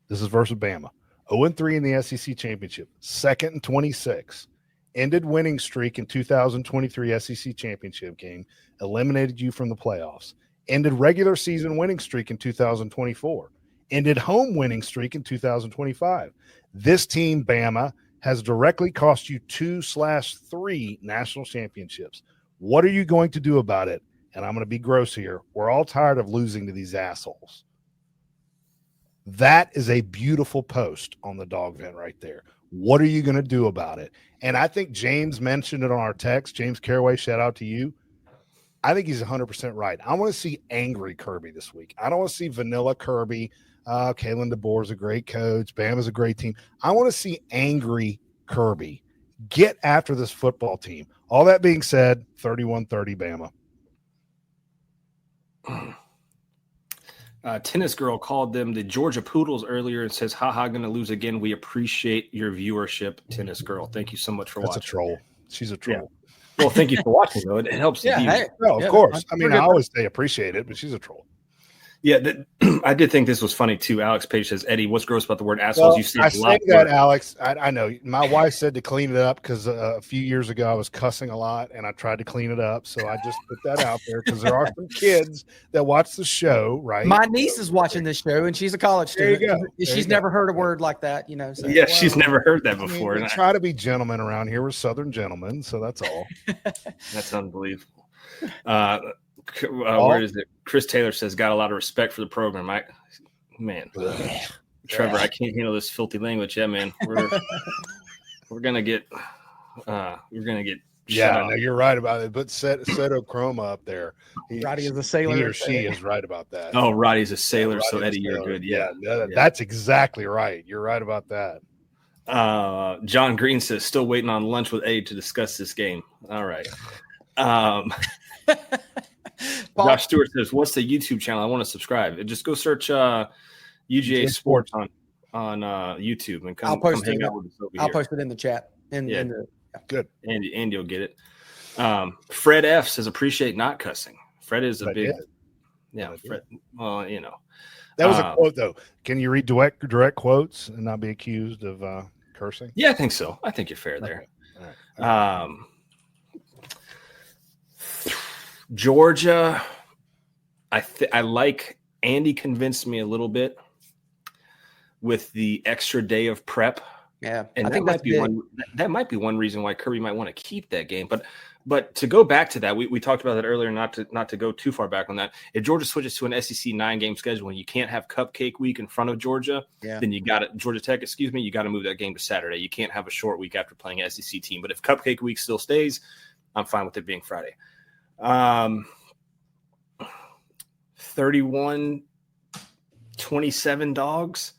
This is versus Bama. 0-3 in the SEC championship. 2nd and 26. Ended winning streak in 2023 SEC championship game. Eliminated you from the playoffs. Ended regular season winning streak in 2024. Ended home winning streak in 2025. This team, Bama, has directly cost you 2/3 national championships. What are you going to do about it? And I'm going to be gross here. We're all tired of losing to these assholes. That is a beautiful post on the dog vent right there. What are you going to do about it? And I think James mentioned it on our text. James Caraway, shout out to you. I think he's 100% right. I want to see angry Kirby this week. I don't want to see vanilla Kirby. Kalen DeBoer's a great coach. Bama's a great team. I want to see angry Kirby. Get after this football team. All that being said, 31-30 Bama. Tennis Girl called them the Georgia Poodles earlier and says, haha, going to lose again. We appreciate your viewership, Tennis Girl. Thank you so much for watching. That's a troll. She's a troll. Yeah. Well, thank you for watching, though. It helps the views. Of course. I mean, I always say appreciate it, but she's a troll. Yeah, I did think this was funny, too. Alex Page says, Eddie, what's gross about the word assholes? Well, You see I say that, Alex. I know. My wife said to clean it up because a few years ago I was cussing a lot, and I tried to clean it up. So I just put that out there because there are some kids that watch the show, right? My niece is watching this show, and she's a college student. There you go. She's never heard a word like that, So, yeah, she's never heard that before. We try to be gentlemen around here. We're Southern gentlemen, so that's all. That's unbelievable. Where is it? Chris Taylor says, got a lot of respect for the program. Trevor, I can't handle this filthy language. Yeah, man. We're gonna get yeah, no, you're right about it. But Seto Chroma up there. Roddy is a sailor. He or she is right about that. Oh, Roddy's a sailor, so Eddie, you're good. Yeah. That's exactly right. You're right about that. John Green says, still waiting on lunch with Abe to discuss this game. All right. Josh Stewart says, what's the YouTube channel? I want to subscribe. Just go search UGA Sports on YouTube and come hang out with us over here. I'll post it in the chat. Good. Andy will get it. Fred F says, appreciate not cussing. Fred is a big – yeah, Fred. Well, That was a quote, though. Can you read direct quotes and not be accused of cursing? Yeah, I think so. I think you're fair there. All right. Georgia, I like Andy convinced me a little bit with the extra day of prep. Yeah, and I think that might be one reason why Kirby might want to keep that game. But to go back to that, we talked about that earlier. Not to go too far back on that. If Georgia switches to an SEC 9-game schedule and you can't have Cupcake Week in front of Georgia, then you got it. Georgia Tech, you got to move that game to Saturday. You can't have a short week after playing an SEC team. But if Cupcake Week still stays, I'm fine with it being Friday. 31-27 Dogs.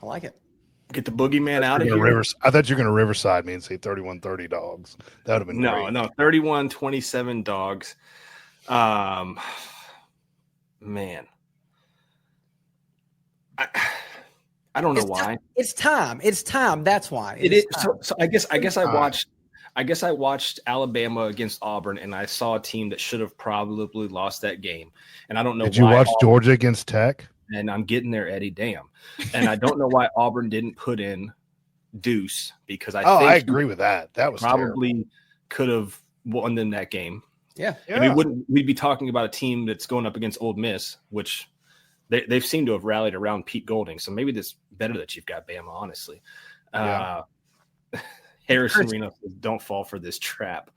I like it. Get the boogeyman out of here. I thought you were going to Riverside me and say 31-30 Dogs. That would have been great. No, 31-27 Dogs. Man. I don't know why. It's time. It's time. That's why it is. So I guess I watched Alabama against Auburn, and I saw a team that should have probably lost that game. And I don't know. Did you watch Georgia against Tech? And I'm getting there, Eddie. Damn. And I don't know why Auburn didn't put in Deuce, because I agree with that. That was probably could have won them that game. Yeah. And we'd be talking about a team that's going up against Ole Miss, which they've seemed to have rallied around Pete Golding. So maybe it's better that you've got Bama, honestly. Harrison Reno says, don't fall for this trap.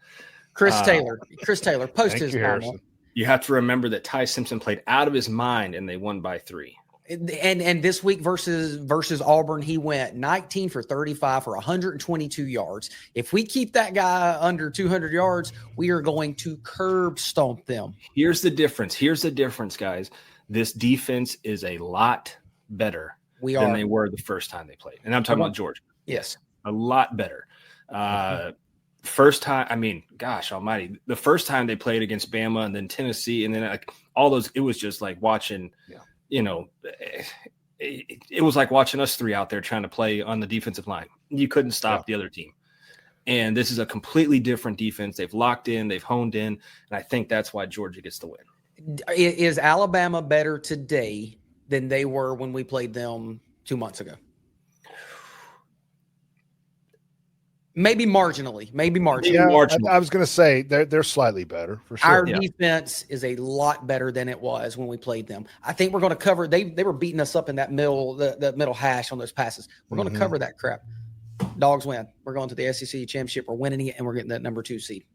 Chris Taylor, post his normal. You have to remember that Ty Simpson played out of his mind, and they won by 3. And this week versus Auburn, he went 19 for 35 for 122 yards. If we keep that guy under 200 yards, we are going to curb stomp them. Here's the difference, guys. This defense is a lot better than they were the first time they played. And I'm talking about Georgia. Yes. A lot better. First time, I mean, gosh almighty, the first time they played against Bama and then Tennessee, and then like all those, it was just like watching, it was like watching us 3 out there trying to play on the defensive line. You couldn't stop the other team. And this is a completely different defense. They've locked in, they've honed in, and I think that's why Georgia gets the win. Is Alabama better today than they were when we played them 2 months ago? Maybe marginally. Yeah, I was going to say they're slightly better for sure. Our defense is a lot better than it was when we played them. I think we're going to cover. They were beating us up in that middle, the middle hash on those passes. We're going to cover that crap. Dogs win. We're going to the SEC championship. We're winning it, and we're getting that number 2 seed.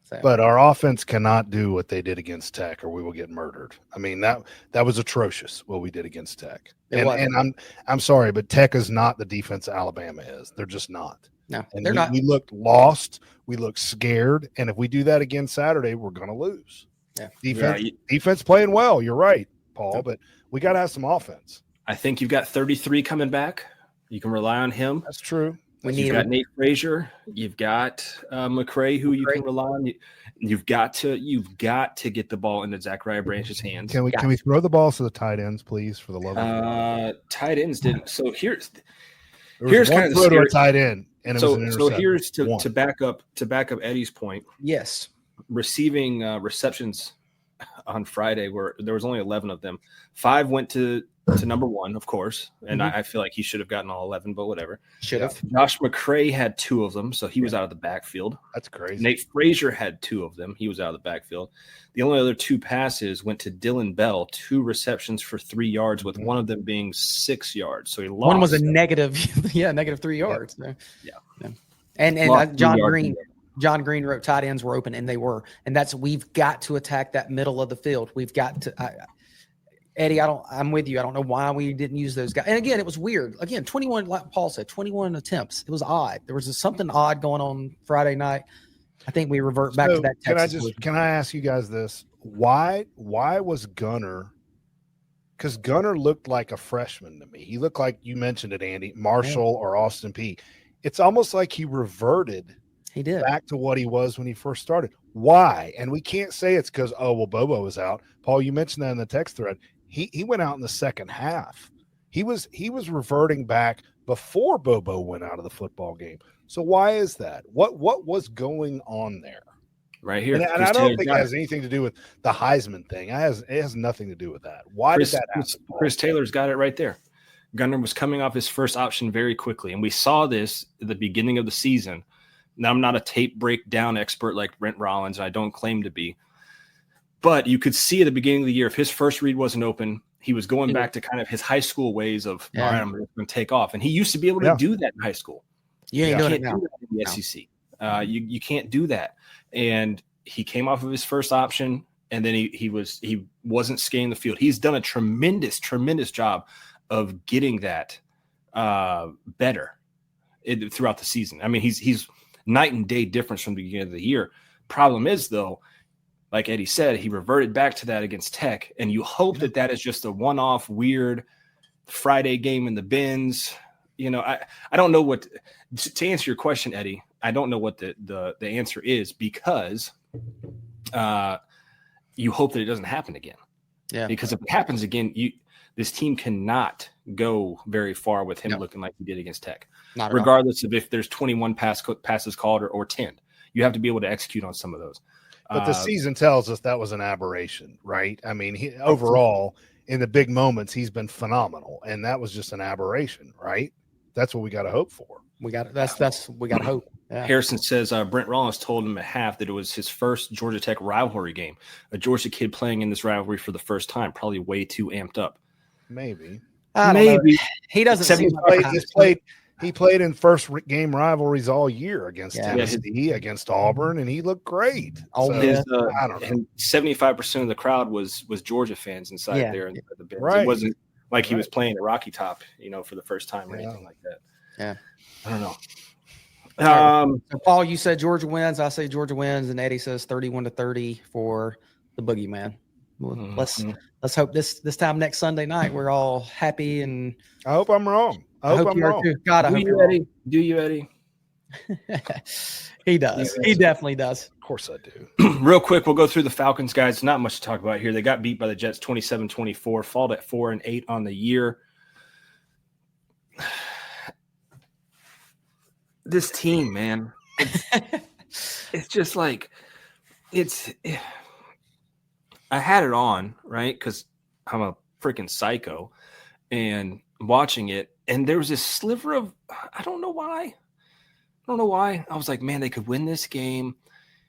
So. But our offense cannot do what they did against Tech, or we will get murdered. I mean, that was atrocious what we did against Tech. And I'm sorry, but Tech is not the defense Alabama is. They're just not. No, and they're not. We looked lost. We looked scared. And if we do that again Saturday, we're going to lose. Yeah. Defense playing well. You're right, Paul, but we got to have some offense. I think you've got 33 coming back. You can rely on him. That's true. You've got Nate Frazier. You've got McCray, who you can rely on. You've got to get the ball into Zachariah Branch's hands. Can we throw the balls to the tight ends, please, for the love of God? Tight ends didn't. So here's kind of the tight end. And so here's to back up Eddie's point. Yes, receiving receptions on Friday where there was only 11 of them. 5 went to number 1, of course, and I feel like he should have gotten all 11, but whatever. Should have. Josh McCray had 2 of them, so he was out of the backfield. That's crazy. Nate Frazier had 2 of them. He was out of the backfield. The only other 2 passes went to Dylan Bell, 2 receptions for 3 yards, with one of them being 6 yards. So he lost. One was a negative 3 yards. Yeah. And John Green wrote tight ends were open, and they were. And we've got to attack that middle of the field. We've got to. Eddie, I'm with you. I don't know why we didn't use those guys. And again, it was weird. Again, 21, like Paul said, 21 attempts. It was odd. There was something odd going on Friday night. I think we revert back to that. Can I ask you guys this? Why was Gunner? Because Gunner looked like a freshman to me. He looked like, you mentioned it, Andy, Marshall or Austin Peay. It's almost like he reverted. He did back to what he was when he first started. Why? And we can't say it's because, Bobo was out. Paul, you mentioned that in the text thread. He went out in the second half. He was reverting back before Bobo went out of the football game. So why is that? What was going on there? Right here. And I don't think it has anything to do with the Heisman thing. It has nothing to do with that. Why did that happen? Chris Taylor's got it right there. Gunner was coming off his first option very quickly, and we saw this at the beginning of the season. Now, I'm not a tape breakdown expert like Brent Rollins, and I don't claim to be. But you could see at the beginning of the year, if his first read wasn't open, he was going back to kind of his high school ways of, all right, I'm going to take off. And he used to be able to do that in high school. You ain't doing it now. Do that in the SEC. You can't do that. And he came off of his first option, and then he wasn't scanning the field. He's done a tremendous job of getting that better throughout the season. I mean, he's night and day difference from the beginning of the year. Problem is, though, like Eddie said, he reverted back to that against Tech, and you hope that is just a one-off weird Friday game in the bins. I don't know what to answer your question, Eddie. I don't know what the answer is, because you hope that it doesn't happen again. Yeah. Because if it happens again, this team cannot go very far with him No. looking like he did against Tech, Not at all. regardless of if there's 21 passes called or 10. You have to be able to execute on some of those. But the season tells us that was an aberration, right? I mean, overall, in the big moments, he's been phenomenal, and that was just an aberration, right? That's what we got to hope for. We got to hope. Yeah. Harrison says Brent Rollins told him at half that it was his first Georgia Tech rivalry game. A Georgia kid playing in this rivalry for the first time, probably way too amped up. Maybe. Maybe. He doesn't seem like he played in first game rivalries all year against Tennessee, against Auburn, and he looked great. I don't know. And 75% of the crowd was Georgia fans inside there in the bench. Right. It wasn't like he was playing at Rocky Top, for the first time or anything like that. Yeah. I don't know. So Paul, you said Georgia wins. I say Georgia wins, and Eddie says 31-30 for the Boogeyman. Let's hope this time next Sunday night we're all happy, and I hope I'm wrong. I hope I'm wrong. Too. God, I hope you, Eddie. Do you, Eddie? He does. He definitely does. Of course I do. Real quick, we'll go through the Falcons, guys. Not much to talk about here. They got beat by the Jets 27-24, falled at 4-8 on the year. This team, man, it's just like I had it on, right? Because I'm a freaking psycho and watching it. And there was this sliver of, I don't know why. I was like, man, they could win this game.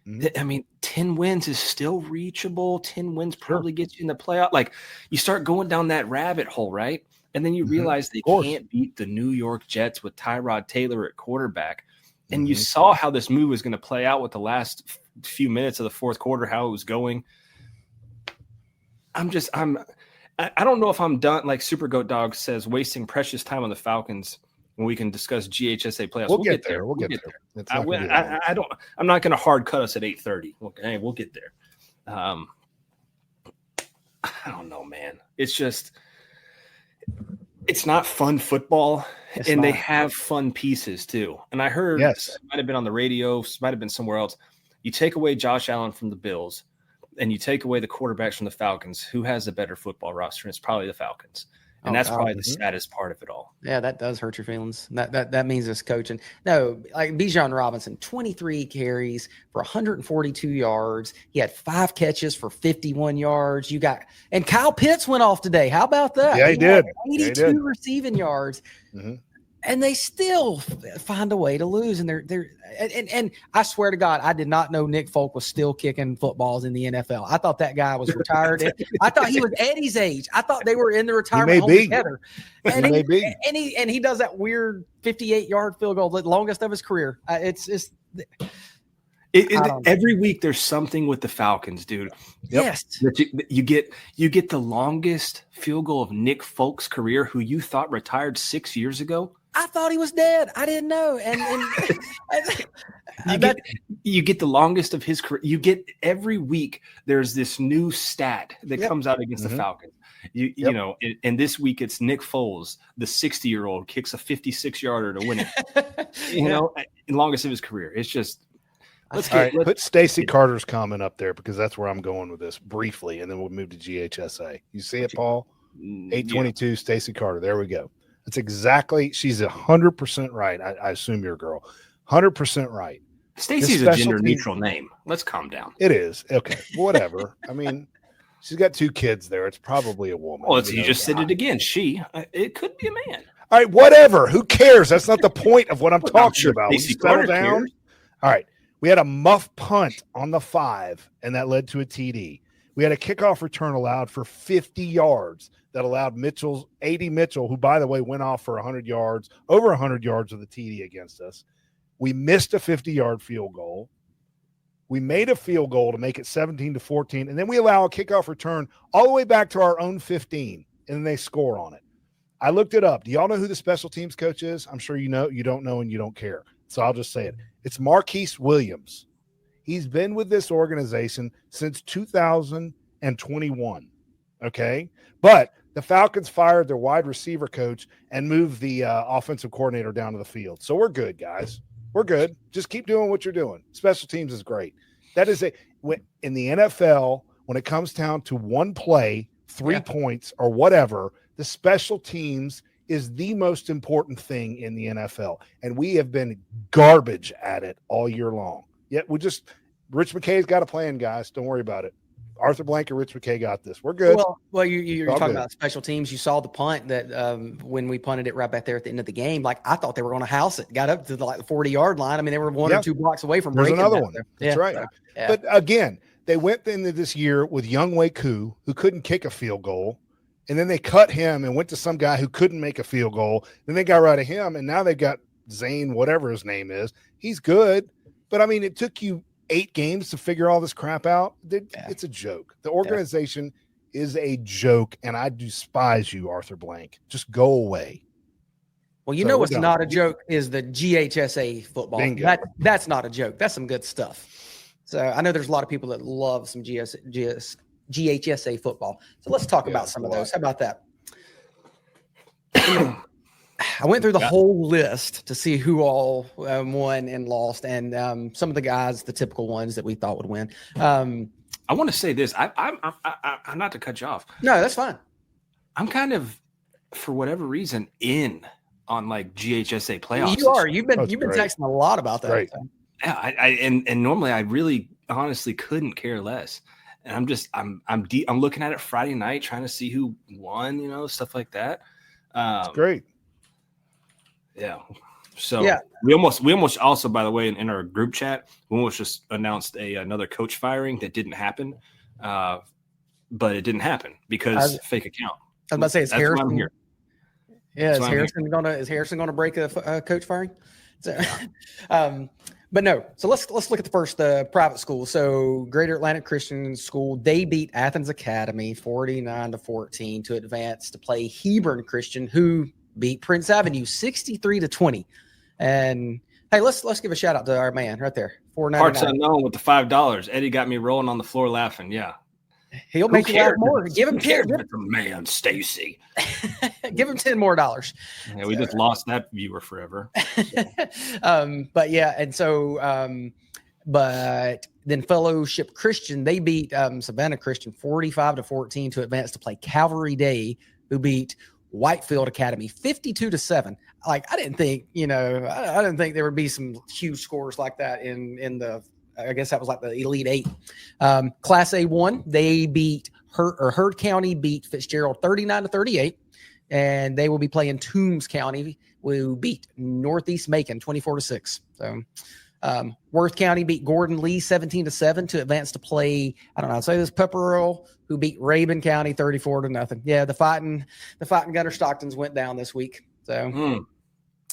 Mm-hmm. I mean, 10 wins is still reachable. 10 wins probably gets you in the playoff. Like, you start going down that rabbit hole, right? And then you realize they can't beat the New York Jets with Tyrod Taylor at quarterback. And you saw how this move was going to play out with the last few minutes of the fourth quarter, how it was going. I don't know if I'm done, like Super Goat Dog says, wasting precious time on the Falcons when we can discuss GHSA playoffs. We'll get there. We'll get there. I'm not going to hard cut us at 8:30. Okay, we'll get there. I don't know, man. It's just, it's not fun football, they have fun pieces too. And I heard, it might have been on the radio, might have been somewhere else. You take away Josh Allen from the Bills, and you take away the quarterbacks from the Falcons, who has a better football roster? And it's probably the Falcons. And that's probably the saddest part of it all. Yeah, that does hurt your feelings. That means it's coaching. No, like Bijan Robinson, 23 carries for 142 yards. He had 5 catches for 51 yards. And Kyle Pitts went off today. How about that? Yeah, he did. 82 receiving yards. Mm-hmm. And they still find a way to lose. And and I swear to God, I did not know Nick Folk was still kicking footballs in the NFL. I thought that guy was retired. I thought he was Eddie's age. I thought they were in the retirement home together. And he does that weird 58-yard field goal, the longest of his career. Every week there's something with the Falcons, dude. Yes. You get the longest field goal of Nick Folk's career, who you thought retired 6 years ago. I thought he was dead. I didn't know. And you get the longest of his career. You get every week there's this new stat that comes out against the Falcons. You know, and this week it's Nick Foles, the 60-year-old, kicks a 56-yarder to win it. You know, longest of his career. It's just put Stacey Carter's comment up there, because that's where I'm going with this briefly, and then we'll move to GHSA. You see it, Paul? 822 Stacey Carter. There we go. That's exactly. She's 100% right. I assume you're a girl. 100% right. Stacey's a gender neutral name. Let's calm down. It is. Okay. Whatever. I mean, she's got 2 kids there. It's probably a woman. Well, you just said it again. It could be a man. All right. Whatever. Who cares? That's not the point of what I'm talking about. Stacey Carter down. Cares. All right. We had a muff punt on the 5, and that led to a TD. We had a kickoff return allowed for 50 yards that allowed A.D. Mitchell, who, by the way, went off for 100 yards, over 100 yards with a TD against us. We missed a 50-yard field goal. We made a field goal to make it 17-14, and then we allow a kickoff return all the way back to our own 15, and then they score on it. I looked it up. Do y'all know who the special teams coach is? I'm sure you know. You don't know, and you don't care. So I'll just say it. It's Marquise Williams. He's been with this organization since 2021, okay? But the Falcons fired their wide receiver coach and moved the offensive coordinator down to the field. So we're good, guys. We're good. Just keep doing what you're doing. Special teams is great. That is in the NFL, when it comes down to one play, 3 points or whatever, The special teams is the most important thing in the NFL, and we have been garbage at it all year long. Yet Rich McKay's got a plan, guys. Don't worry about it. Arthur Blank and Rich McKay got this. We're good. Well, you're talking about special teams. You saw the punt that when we punted it right back there at the end of the game. Like, I thought they were going to house it. Got up to the 40-yard line. I mean, they were one or two blocks away from breaking. There's another one. There. That's right. Yeah. But again, they went into this year with Younghoe Koo, who couldn't kick a field goal, and then they cut him and went to some guy who couldn't make a field goal. Then they got rid of him, and now they've got Zane, whatever his name is. He's good, but I mean, it took you 8 games to figure all this crap out. It's a joke. The organization is a joke, and I despise you, Arthur Blank. Just go away. Well, you know what's not a joke is the GHSA football. That's not a joke. That's some good stuff. So I know there's a lot of people that love some GHSA football. So let's talk about some of those. How about that? I went through the whole list to see who all won and lost, and some of the guys, the typical ones that we thought would win. I want to say this. I'm not to cut you off. No, that's fine. I'm kind of, for whatever reason, in on like GHSA playoffs. You are. You've been texting a lot about that. Right. Yeah, and normally I really honestly couldn't care less. And I'm looking at it Friday night, trying to see who won, stuff like that. It's great. Yeah. So we almost also, by the way, in our group chat, we almost just announced another coach firing that didn't happen. But it didn't happen because fake account. I was about to say, is Harrison here? Yeah, is Harrison gonna break a coach firing? So, but no. So let's look at the first private school. So Greater Atlantic Christian School, they beat Athens Academy 49-14 to advance to play Hebron Christian, who beat Prince Avenue 63-20. And hey, let's give a shout out to our man right there. $4.99. Hearts Unknown with the $5. Eddie got me rolling on the floor laughing. Yeah. He'll make you laugh more. Give him 10. It's a man, Stacy. Give him $10 more. Yeah, we just lost that viewer forever. But yeah, and so but then Fellowship Christian, they beat Savannah Christian 45-14 to advance to play Calvary Day, who beat Whitefield Academy 52-7. Like, I didn't think there would be some huge scores like that in the, I guess that was like the Elite Eight. Class A1, they beat Heard County beat Fitzgerald 39-38, and they will be playing Toombs County, who beat Northeast Macon 24-6. So Worth County beat Gordon Lee 17-7 to advance to play, I don't know, I'd say this Pepperell, who beat Rabun County 34-0. Yeah, the fighting Gunner Stocktons went down this week. So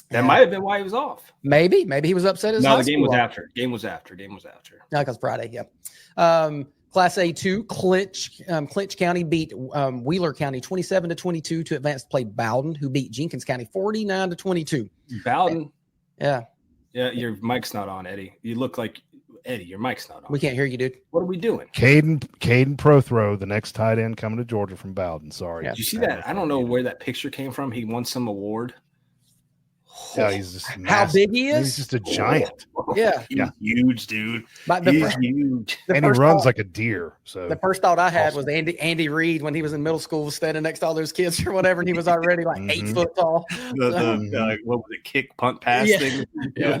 that might have been why he was off. Maybe he was upset. No, the game was after. Game was after. No, because Friday. Yeah. Class A2, Clinch County beat Wheeler County 27-22 to advance to play Bowden, who beat Jenkins County 49-22. Bowden. Yeah. Yeah, your mic's not on, Eddie. You look like Eddie. Your mic's not on. We can't hear you, dude. What are we doing? Caden Prothrow, the next tight end coming to Georgia from Bowden. Sorry. Did you see that? I don't know where that picture came from. He won some award. Yeah, he's just massive. How big he is? He's just a giant. Yeah. He's huge, dude. He's huge. And he runs like a deer. So the first thought I had was Andy Reid when he was in middle school, standing next to all those kids or whatever, and he was already like 8 foot tall. What was it? Kick, punt, pass thing? Yeah.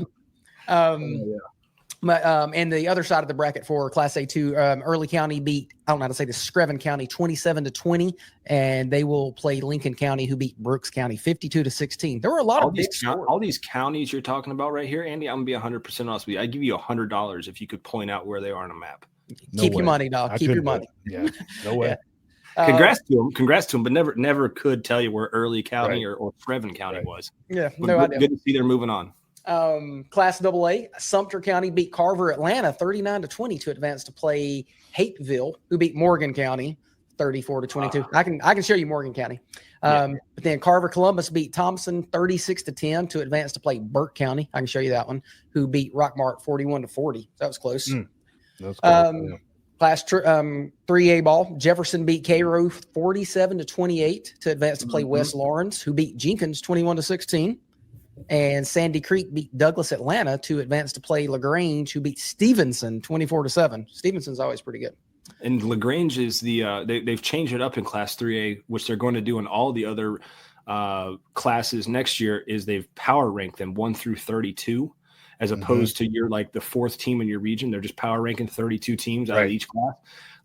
And the other side of the bracket for Class A2, Early County beat, I don't know how to say this, Screven County 27-20, and they will play Lincoln County, who beat Brooks County 52-16. There were a lot of big scores. All these counties you're talking about right here, Andy, I'm going to be 100% honest with you. I'd give you $100 if you could point out where they are on a map. Keep your money, dog. Keep your money. Yeah, no way. Congrats to him, but never could tell you where Early County or Screven County was. Yeah, no idea. Good to see they're moving on. Class AA, Sumter County beat Carver Atlanta 39-20 to advance to play Hateville, who beat Morgan County 34-22. I can show you Morgan County. But then Carver Columbus beat Thompson 36-10 to advance to play Burke County. I can show you that one, who beat Rockmart 41-40. That was close. That's close. Class 3A ball, Jefferson beat Cairo 47-28 to advance to play West Lawrence, who beat Jenkins 21-16. And Sandy Creek beat Douglas Atlanta to advance to play LaGrange, who beat Stevenson 24-7. Stevenson's always pretty good. And LaGrange is they've changed it up in Class 3A, which they're going to do in all the other classes next year. Is they've power ranked them 1 through 32, as opposed to you're like the 4th team in your region. They're just power ranking 32 teams out of each class.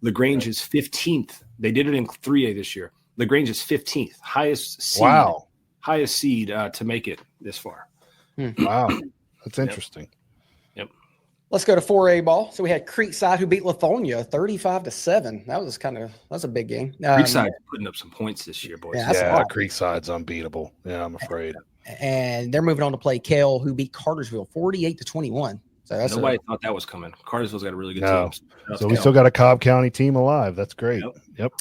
LaGrange is 15th. They did it in 3A this year. LaGrange is 15th, highest seed. Wow. Highest seed to make it this far. Wow. That's interesting. Yep. Let's go to 4A ball. So we had Creekside who beat Lithonia 35-7. That's a big game. Creekside putting up some points this year, boys. Yeah, Creekside's unbeatable. Yeah, I'm afraid. And they're moving on to play Kell, who beat Cartersville 48-21. So nobody thought that was coming. Cartersville's got a really good team. So we still got a Cobb County team alive. That's great. Yep.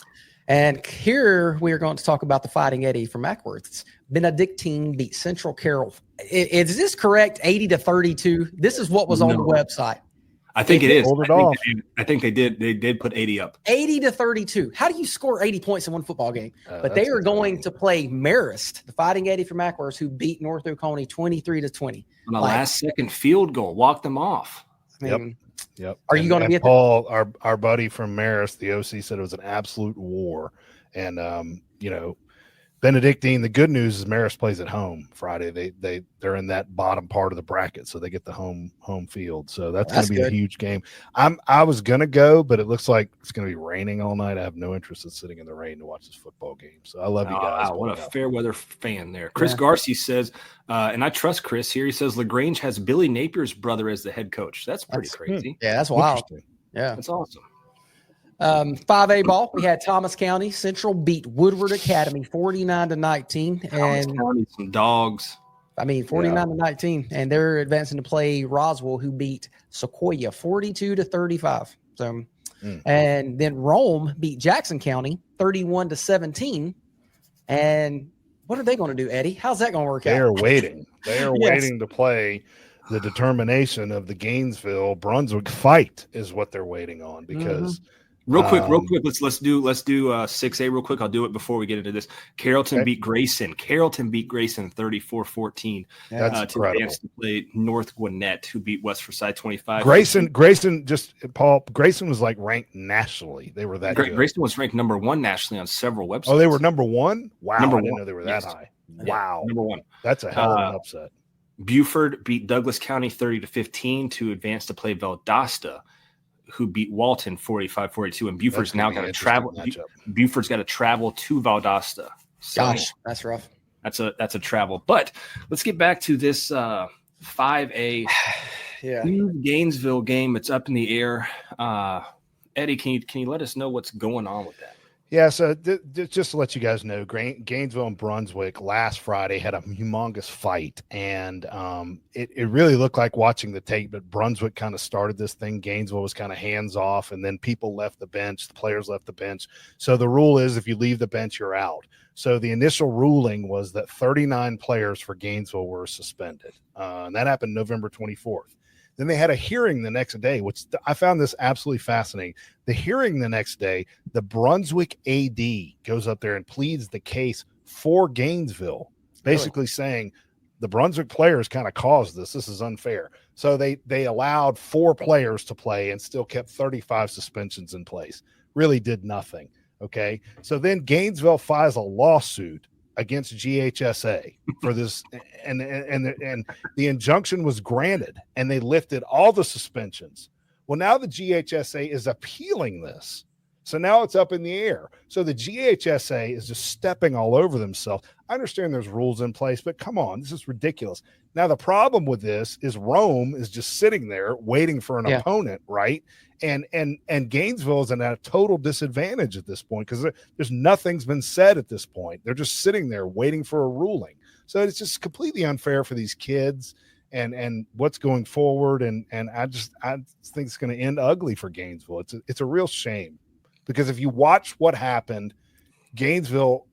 And here we are going to talk about the Fighting Eddie from Mackworth. Benedictine beat Central Carroll. Is this correct? 80-32. This is what was on the website. I think it is. I think they did. They did put 80 up. 80-32. How do you score 80 points in one football game? But they are going to play Marist, the Fighting Eddie from Mackworth, who beat North Oconee 23-20. On a last-second field goal, walked them off. Yep. Are you going to be at Paul, our buddy from Marist, the OC, said it was an absolute war. And Benedictine, the good news is Marist plays at home Friday. They're in that bottom part of the bracket, so they get the home field. So that's going to be a huge game. I was going to go, but it looks like it's going to be raining all night. I have no interest in sitting in the rain to watch this football game. So I love you guys. What a fair weather fan there. Chris Garcia says, and I trust Chris here. He says LaGrange has Billy Napier's brother as the head coach. That's pretty crazy. Yeah, that's wild. Yeah, that's awesome. 5A ball, we had Thomas County Central beat Woodward Academy 49-19, and County, some dogs. 49-19, and they're advancing to play Roswell, who beat Sequoia 42-35. So, and then Rome beat Jackson County 31-17. And what are they going to do, Eddie? How's that going to work out? They are waiting. They are waiting to play. The determination of the Gainesville Brunswick fight is what they're waiting on because. Real quick. Let's do 6A real quick. I'll do it before we get into this. Carrollton beat Grayson. 34-14. That's to incredible. advance to play North Gwinnett, who beat West Forsyth 25. Grayson was like ranked nationally. They were that good. Grayson was ranked number 1 nationally on several websites. Oh, they were number 1? Wow, number I didn't one. know they were that high. Wow, number 1. That's a hell of an upset. Buford beat Douglas County 30-15 to advance to play Valdosta, who beat Walton 45-42, and Buford's now got to travel. Buford's got to travel to Valdosta. So gosh, that's rough. That's a travel. But let's get back to this 5A Gainesville game. It's up in the air. Eddie, can you let us know what's going on with that? Yeah, so just to let you guys know, Gainesville and Brunswick last Friday had a humongous fight, and it really looked like watching the tape, but Brunswick kind of started this thing. Gainesville was kind of hands off, and then people left the bench. The players left the bench. So the rule is if you leave the bench, you're out. So the initial ruling was that 39 players for Gainesville were suspended, and that happened November 24th. Then they had a hearing the next day, which I found this absolutely fascinating. The hearing the next day, the Brunswick AD goes up there and pleads the case for Gainesville, basically saying the Brunswick players kind of caused this. This is unfair. So they allowed 4 players to play and still kept 35 suspensions in place. Really did nothing. Okay. So then Gainesville files a lawsuit against GHSA for this, and the injunction was granted, and they lifted all the suspensions. Well, now the GHSA is appealing this, so now it's up in the air. So the GHSA is just stepping all over themselves. I understand there's rules in place, but come on, this is ridiculous. Now the problem with this is Rome is just sitting there waiting for an opponent, right? And Gainesville is in a total disadvantage at this point because there's nothing's been said at this point. They're just sitting there waiting for a ruling. So it's just completely unfair for these kids and what's going forward. And I think it's going to end ugly for Gainesville. It's a real shame because if you watch what happened, Gainesville,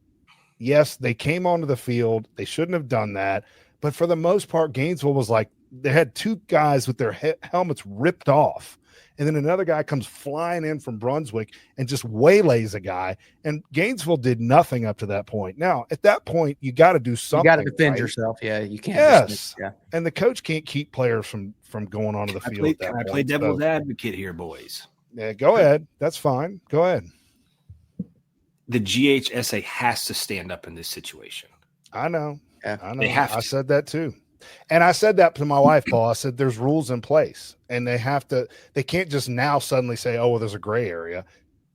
yes, they came onto the field. They shouldn't have done that. But for the most part, Gainesville was like they had 2 guys with their helmets ripped off. And then another guy comes flying in from Brunswick and just waylays a guy. And Gainesville did nothing up to that point. Now, at that point, you got to do something. You got to defend yourself. Yeah, you can't. Yes. And the coach can't keep players from going onto the field. Can I play devil's advocate here, boys? Yeah, go ahead. That's fine. Go ahead. The GHSA has to stand up in this situation. I know. Yeah, I know. they have I to. said that too. And I said that to my wife, Paul. I said there's rules in place, and they can't just now suddenly say, oh, well, there's a gray area.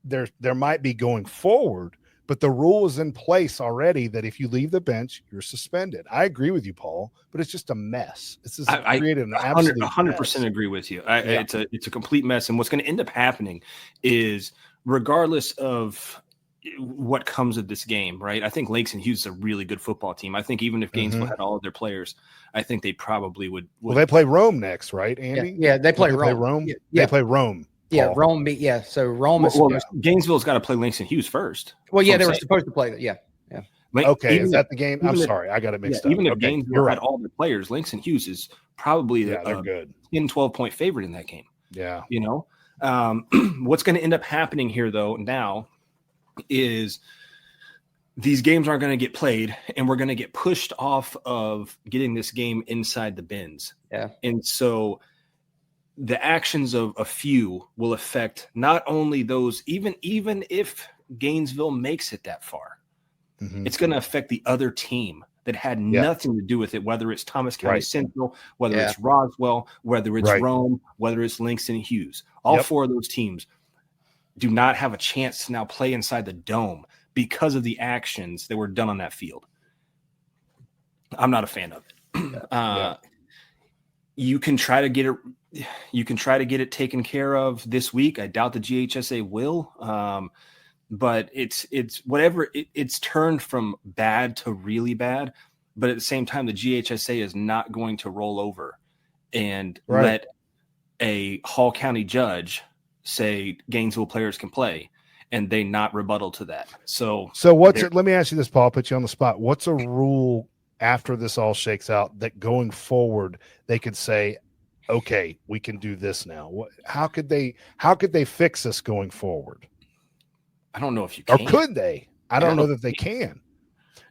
There might be going forward, but the rule is in place already that if you leave the bench, you're suspended. I agree with you, Paul, but it's just a mess. It's just created an absolute 100% agree with you. It's a complete mess. And what's going to end up happening is, regardless of what comes of this game, right? I think Langston Hughes is a really good football team. I think even if Gainesville had all of their players, I think they probably would. Well, they play Rome next, right, Andy? Yeah, they play Rome. Rome. Yeah. They play Rome. Yeah, Paul. Rome. So Rome is. Gainesville's got to play Langston Hughes first. Well, yeah, they were supposed to play that. Yeah. Okay, is that the game? I'm sorry, I got it mixed up. Even if Gainesville had all their players, Langston Hughes is probably they're good. 10, 12-point favorite in that game. Yeah. What's going to end up happening here, though, now is these games aren't going to get played, and we're going to get pushed off of getting this game inside the bins. Yeah. And so the actions of a few will affect not only those, even if Gainesville makes it that far, it's going to affect the other team that had nothing to do with it, whether it's Thomas County Central, whether it's Roswell, whether it's Rome, whether it's Langston Hughes. All four of those teams do not have a chance to now play inside the dome because of the actions that were done on that field. I'm not a fan of it. You can try to get it. You can try to get it taken care of this week. I doubt the GHSA will. But it's whatever. It's turned from bad to really bad. But at the same time, the GHSA is not going to roll over and let a Hall County judge say Gainesville players can play, and they not rebuttal to that. So what's it? Let me ask you this, Paul. I'll put you on the spot. What's a rule after this all shakes out that going forward they could say, okay, we can do this now? How could they fix this going forward? I don't know if you can. Or could they? I don't know that they can.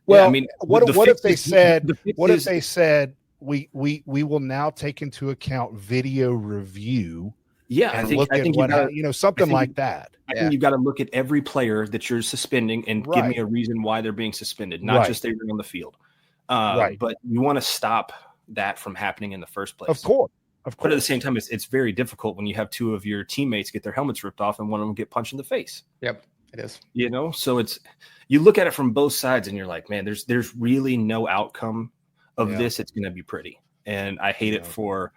Well, I mean, what if they said we will now take into account video review? Yeah, I think something like that. I think you've got to look at every player that you're suspending and give me a reason why they're being suspended, not just they're on the field. But you want to stop that from happening in the first place. Of course. But at the same time, it's very difficult when you have two of your teammates get their helmets ripped off and one of them get punched in the face. Yep, it is. So you look at it from both sides and you're like, man, there's really no outcome of this. It's going to be pretty. And I hate it for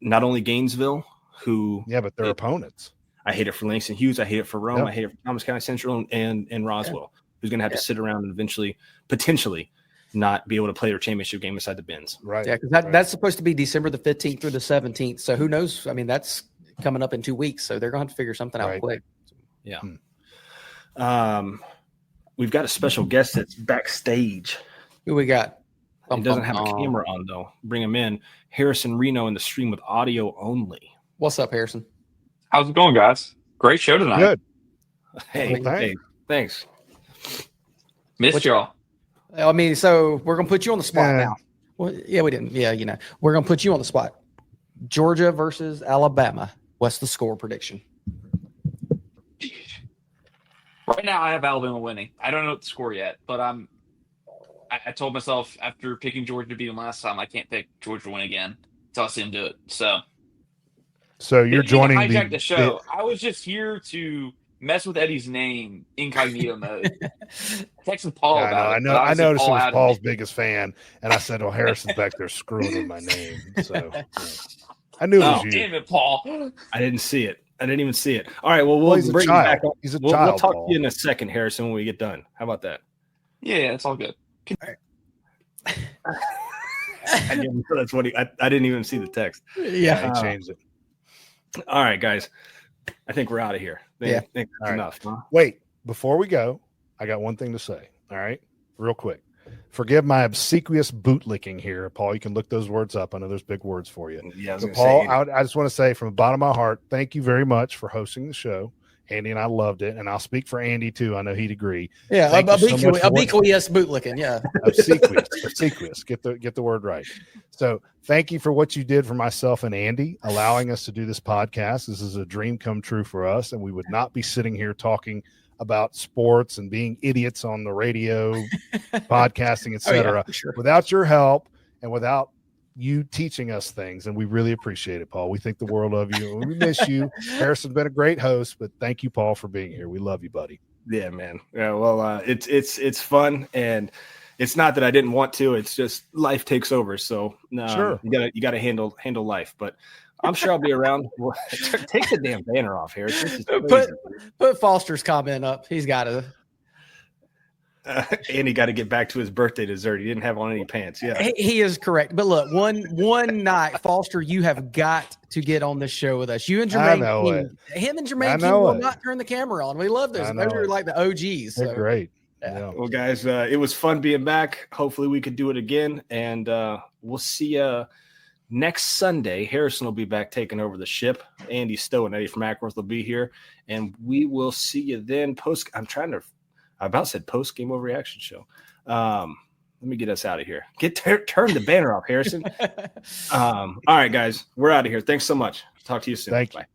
not only Gainesville, but their opponents. I hate it for Langston Hughes. I hate it for Rome. I hate it for Thomas County Central and Roswell, who's going to have to sit around and eventually, potentially, not be able to play their championship game inside the bins. Right. Yeah, because that's supposed to be December the 15th through the 17th. So who knows? I mean, that's coming up in 2 weeks. So they're going to have to figure something out quick. Yeah. We've got a special guest that's backstage. Who we got? He doesn't have a camera on, though. Bring him in. Harrison Reno in the stream with audio only. What's up, Harrison? How's it going, guys? Great show tonight. Good. Hey, thanks. Missed y'all. I mean, so we're going to put you on the spot now. Well, yeah, we didn't. Yeah, we're going to put you on the spot. Georgia versus Alabama. What's the score prediction? Right now, I have Alabama winning. I don't know the score yet, but I told myself after picking Georgia to beat them last time, I can't pick Georgia to win again until I see them do it. So you're joining the show. I was just here to mess with Eddie's name, incognito mode. Texting Paul about it. I noticed it was Paul's biggest fan, and I said, "Well, Harrison's back there screwing with my name." So I knew it was you. Damn it, Paul! I didn't see it. I didn't even see it. All right, well, we'll bring you back. He's a child. We'll talk to you in a second, Harrison, when we get done. How about that? Yeah, it's all good. That's what I didn't even see the text. Yeah, he changed it. All right, guys. I think we're out of here. That's enough. Huh? Wait, before we go, I got one thing to say. All right, real quick. Forgive my obsequious bootlicking here, Paul. You can look those words up. I know there's big words for you. Yeah, Paul, I just want to say from the bottom of my heart, thank you very much for hosting the show. Andy and I loved it, and I'll speak for Andy too. I know he'd agree. Yeah, Thank you so much for what- obsequious bootlicking. Yeah, obsequious. Get the word right. So thank you for what you did for myself and Andy, allowing us to do this podcast. This is a dream come true for us, and we would not be sitting here talking about sports and being idiots on the radio, podcasting, etc. Sure. Without your help and without you teaching us things, and we really appreciate it, Paul. We think the world of you, and we miss you. Harrison's been a great host, but thank you, Paul, for being here. We love you, buddy. Yeah, man. Yeah, well, it's fun, and it's not that I didn't want to. It's just life takes over. So Sure, you gotta handle life. But I'm sure I'll be around. Take the damn banner off, Harris. This is crazy. Put Foster's comment up. He's got to. And he got to get back to his birthday dessert. He didn't have on any pants. Yeah, He is correct. But look, one night, Foster, you have got to get on this show with us. You and Jermaine King, him and Jermaine King will not turn the camera on. We love those. Those are like the OGs. They're great. Yeah. Well, guys, it was fun being back. Hopefully, we could do it again, and we'll see you next Sunday. Harrison will be back taking over the ship. Andy Stowe and Eddie from Ackworth will be here, and we will see you then. I about said post game overreaction show. Let me get us out of here. Turn the banner off, Harrison. All right, guys, we're out of here. Thanks so much. Talk to you soon. Thank you. Bye.